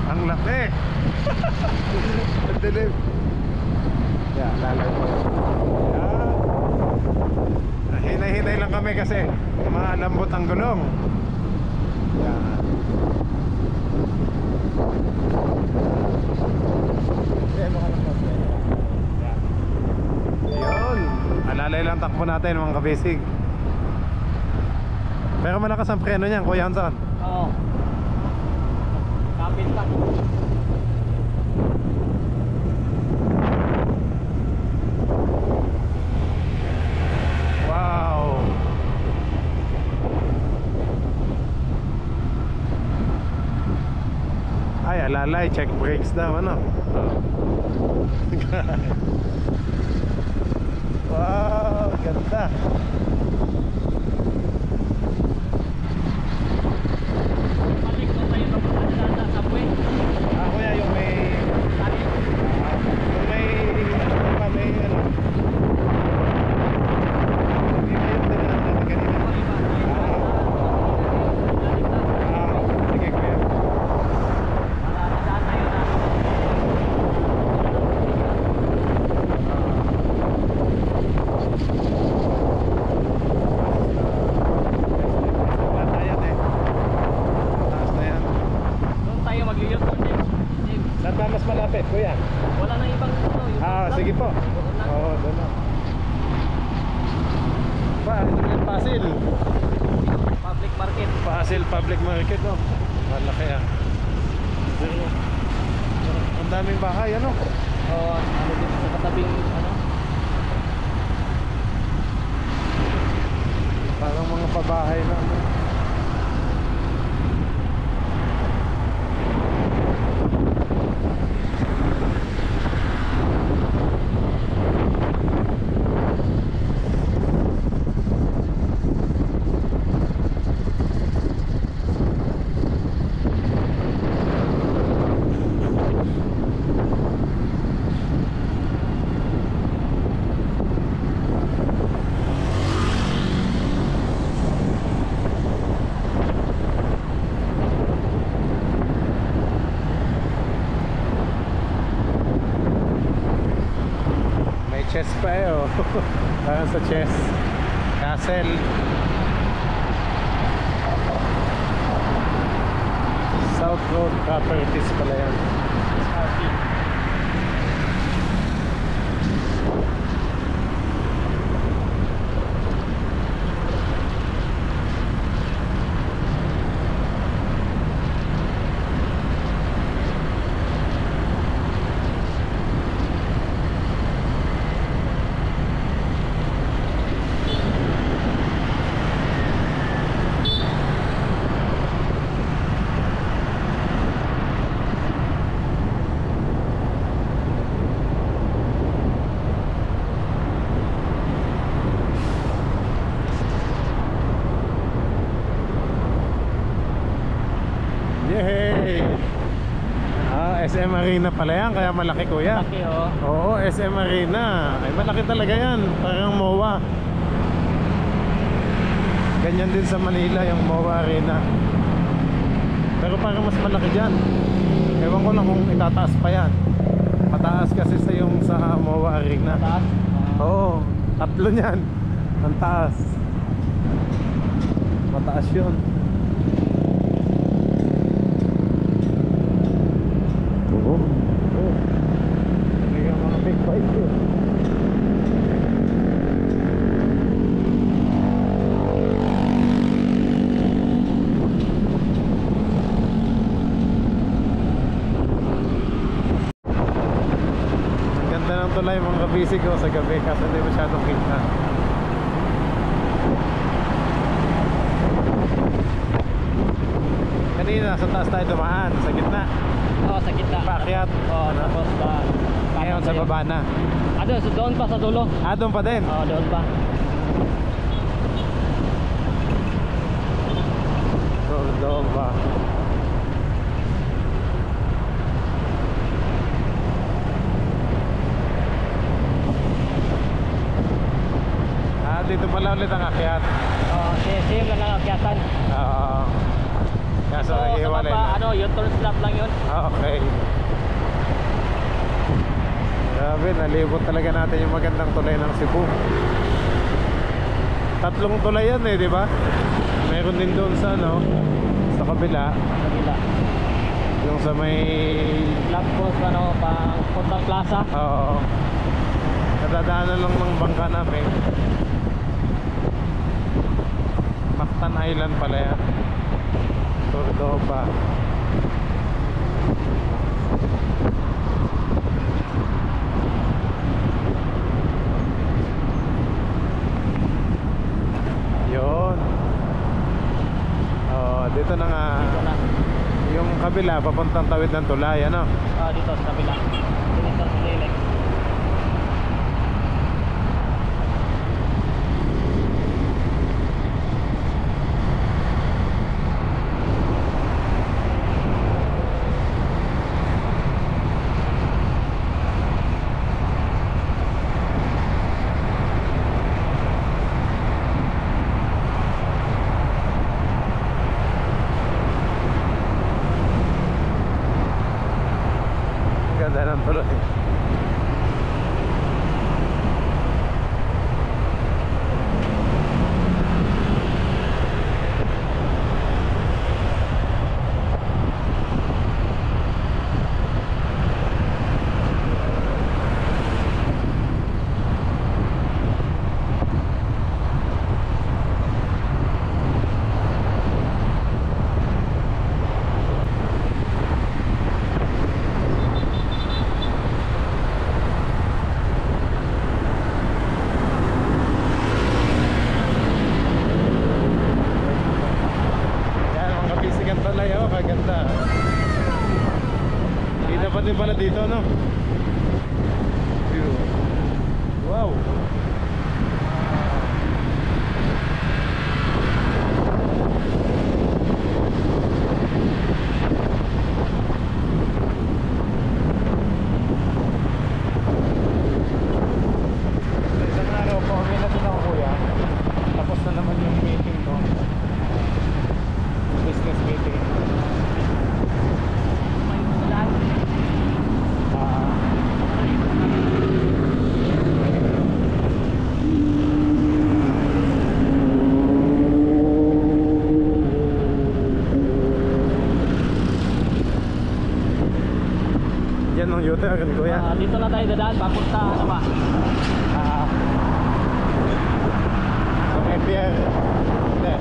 Ang laki. Ang dilim. Yeah, lalay po. Hinay-hinay lang kami kasi malambot ang gulong. Yan. Yan. Yun. Alalay lang takbo natin mga kabisig. Pero malakas ang preno niyan, Kuya Hanson. Oo. Kapit pa. Wow. Ay, alalay, check brakes daw, ano? Wow, ganda. Balik ko tayo sa subway. Kuya, yung may... yung may... ano pa, may ano? Hindi ba yung tinanong natin kanina? Sige kuya. Wala yan eh. Taas na yan. Doon tayo magliyot. Saan ba mas malapit kuya? Wala nang ibang Sige po. Oo, doon na. Pa, ito yung Pasil. Public market. Pasil Public Market, no? Malaki ah. Ang daming bahay, ano? Oo, ano dito sa katabing ano? Parang mga pabahay na, ano? May chess pa eh, oh. Parang sa chess castle. South Road Properties pala yan. Yay! SM Arena pala yan, kaya malaki kuya. Laki oh. Oo, SM Arena. Ay, malaki talaga yan. Parang MOA. Ganyan din sa Manila, yung MOA Arena. Pero parang mas malaki dyan. Ewan ko lang kung itataas pa yan. Mataas kasi sa yung sa MOA Arena. Taas. Oo, 3 niyan. Ang taas. Mataas yun. Oo. Oo. May mga big bike yun. Ang ganda ng tulay mga kabisig ko sa gabi kasi hindi masyadong kita. Kanina sa taas tayo dumaan, sa gitna. Oo, sa gitna. Paakyat. Oo, tapos ba? Ngayon sa baba na. So doon pa sa dulo. Doon pa din. Oo, doon pa. Doon pa. Dito pala ulit ang akyat. Oo, same lang ang akyatan. Oo. Kaso So, sa nag-iwalay baba, na. ano, yung turn stop lang yun. Okay. Grabe, nalibot talaga natin yung magandang tulay ng Cebu. 3 tulay yan eh, di ba? Meron din doon sa ano, sa kabila. Kabila. Yung sa may... Lampos, ano, pang Puntang Plaza. Oo. Kadadaanan lang ng bangka namin. Mactan Island pala yan. Cordoba. Yun. Oh, dito na nga. Dito na. Yung kabila papuntang Tawid ng Tulay, ano? Dito sa kabila. Dito sa Lilex. Ganda ng tuloy. Kaganda. Kita pa din pala dito, no? View. Wow. Isang araw po, kami na din ako, kuya. Tapos na naman yung meeting ko. Business meeting. Yan ang U-turn, kuya. Dito na tayo dadaan papunta ano ba? So, FBR. Hindi.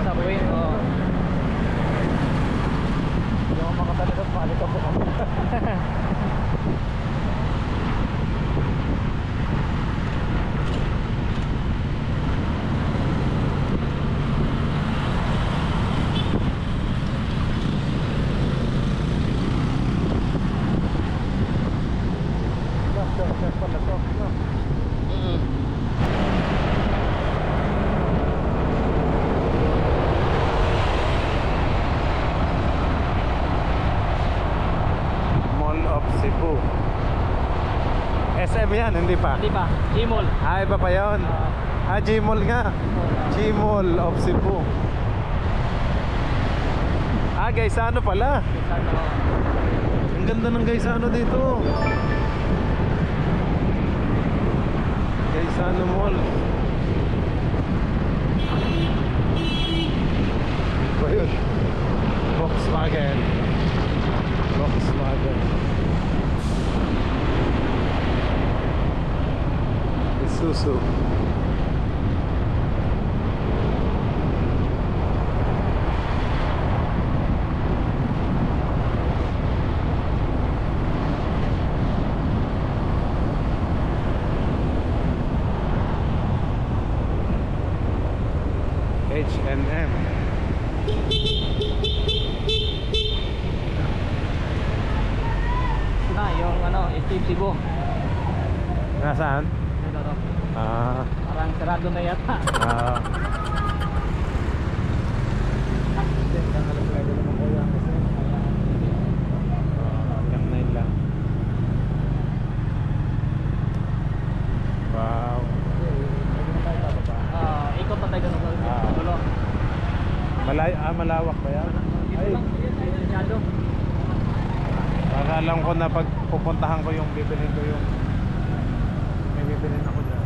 Subway, oh. Hindi ako makatalikot, balik ako kami. Mall of Cebu. SM yan, hindi pa? Hindi pa, Gmall. Iba pa yun. Gmall nga. Gmall of Cebu. Gaisano pala. Ang ganda ng Gaisano dito. Gaisano Mall. Ba yun? Volkswagen. Volkswagen. Isuzu. Na, yung ano, Steve Cebu. Nasaan? Ito, to. Ah, Parang sarado na yata. ah. Hanggang 9 lang. Wow. Ikot pa tayo ganun. Dulo. Malawak ba yan? Dito Ay, lang. Masyado. para alam ko na pag pupuntahan ko yung bibilhin ko yung may bibilhin ako dyan.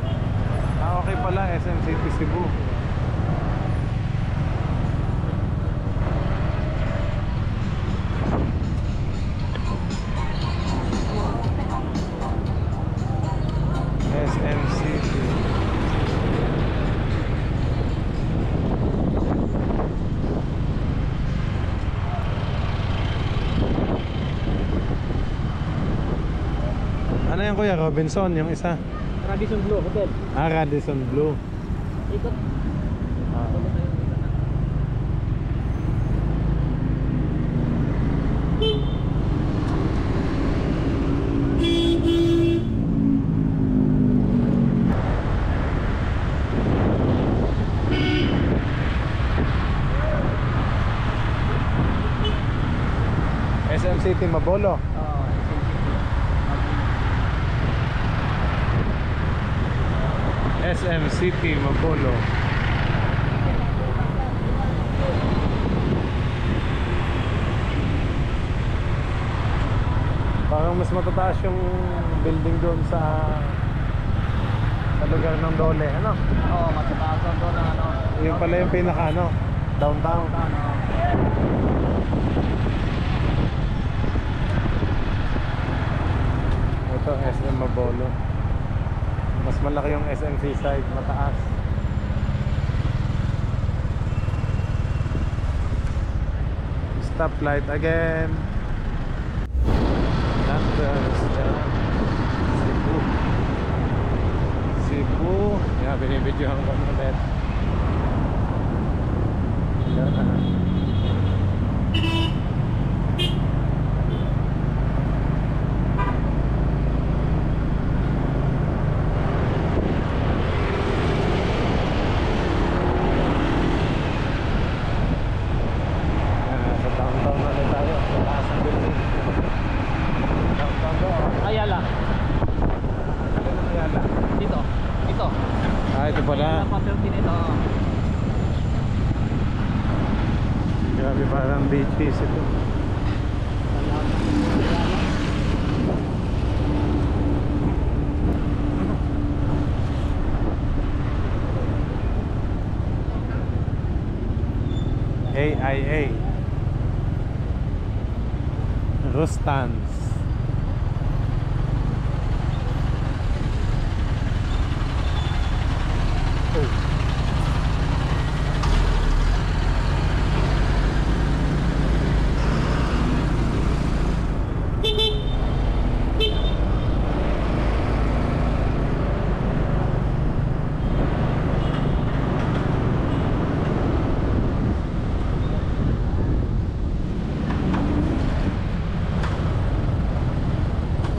Ah, okay pala, SM City Cebu. SM City. Ano yan kuya? Robinson, yung isa. Radisson Blue Hotel. Ah, Radisson Blue. Ikot. Ah. Dulo tayo dito na. SM City Mabolo. SM City Mabolo. Parang mas matataas yung building doon sa lugar ng Dole, ano? Oo, matataas ang doon ng ano. Yung pala yung pinaka ano, downtown. Ito SM Mabolo. Mas malaki yung SM Seaside, mataas. Stoplight again. Cebu. Cebu. Yan, binibidyohan ko ulit. Yan. Sa downtown na rin tayo. Sa taas ng building. Downtown doon. Ayala. Alin ang Ayala? Dito. Ito. Ah, ito pala. Property nito. Grabe, parang beaches ito. AIA Rustans.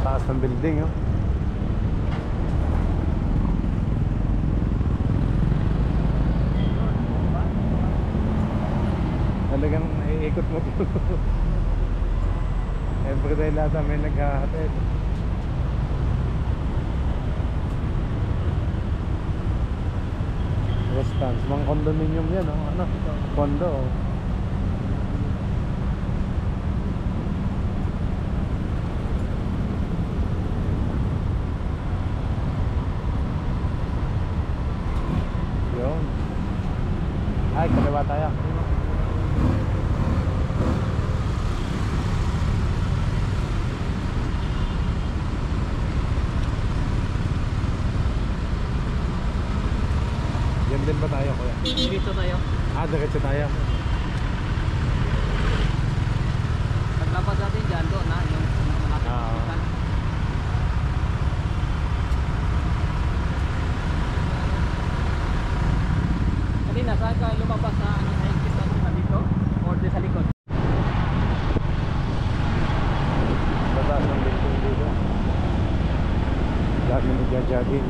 Taas ng building, oh. Talagang naiikot mo to. Everyday lahat may naghahatid. Rustans, mga condominium yan, oh. Ano? Condo, oh. Yun. Ay, kaliwa tayo. Yan din ba tayo, kuya? Dito tayo. Ah, diretso tayo. Paglabas natin dyan doon na yung malapit Oo. na hospital. Kanina saan ka lumabas sa ano, sa jogging.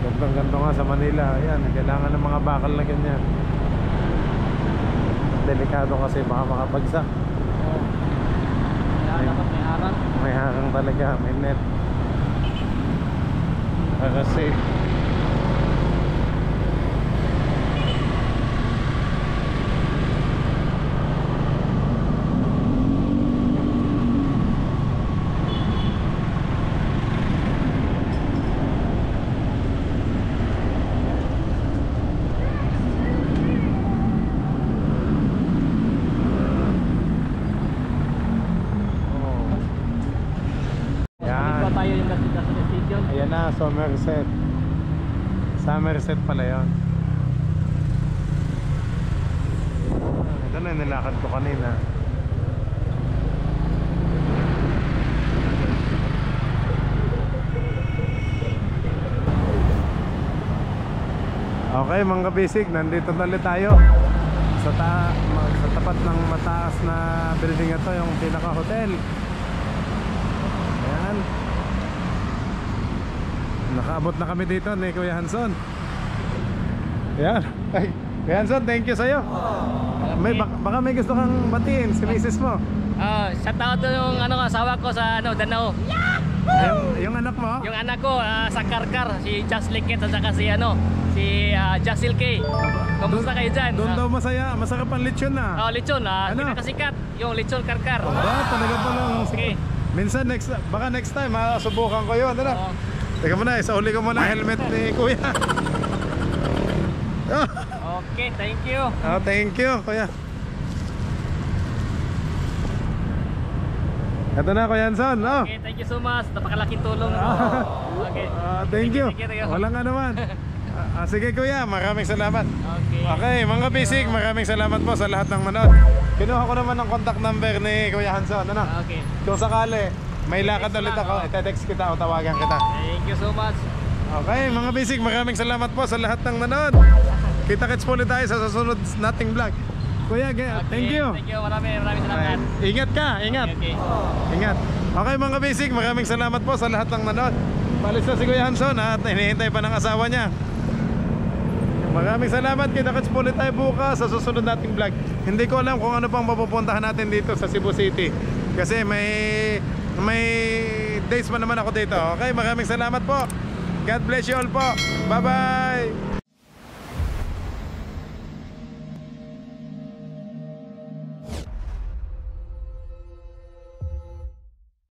Gandang-ganda nga sa Manila. Ayan, kailangan ng mga bakal na ganyan. Delikado kasi baka makapagsak. Kaya dapat may harang. May harang talaga, may net. Para safe. Iba tayo yung National Stadium. Ayan na, Somerset. Somerset pala yun. Ito na yung nilakad ko kanina. Okay mga kabisig, nandito na ulit tayo sa tapat ng mataas na building ito, yung pinaka hotel. Ayan. Nakaabot na kami dito ni Kuya Hanson. Ayan. Ay, Kuya Hanson, thank you sa'yo. Baka may gusto kang batiin si misis mo. Shout out to yung asawa ko sa Danao. Yung anak mo? Yung anak ko sa Karkar, si Just Liket at saka si Jasil K. Kamusta kayo dyan? Doon daw masarap ang lechon na. Lechon, pinakasikat, yung lechon Karkar. Talaga pala. Okay. Minsan baka next time subukan ko yun. Oo. Teka muna, isauli ko muna helmet ni Kuya. Okay, thank you. Thank you Kuya. Ito na Kuya Hanson. Okay, thank you so much. Napakalaking tulong. Okay. Thank you. Thank you. Walang ano man. Sige Kuya, maraming salamat. Okay. Okay, mga bisig, maraming salamat po sa lahat ng manood. Kinuha ko naman ang contact number ni Kuya Hanson. Okay. Kung sakali may lakad ulit ako, ite-text kita o tawagan kita. Thank you so much. Okay, mga bisig, maraming salamat po sa lahat ng nanood. Kita-kits po ulit tayo sa susunod nating vlog. Kuya, thank you. Thank you, maraming salamat. Ingat ka, ingat. Okay. Ingat. Okay mga bisig, maraming salamat po sa lahat ng nanood. Palis na si Kuya Hanson at hinihintay pa ng asawa niya. Maraming salamat. Kita-kits po ulit tayo bukas sa susunod nating vlog. Hindi ko alam kung ano pang mapupuntahan natin dito sa Cebu City. Kasi may days pa naman ako dito. Okay, maraming salamat po. God bless you all po. Bye-bye.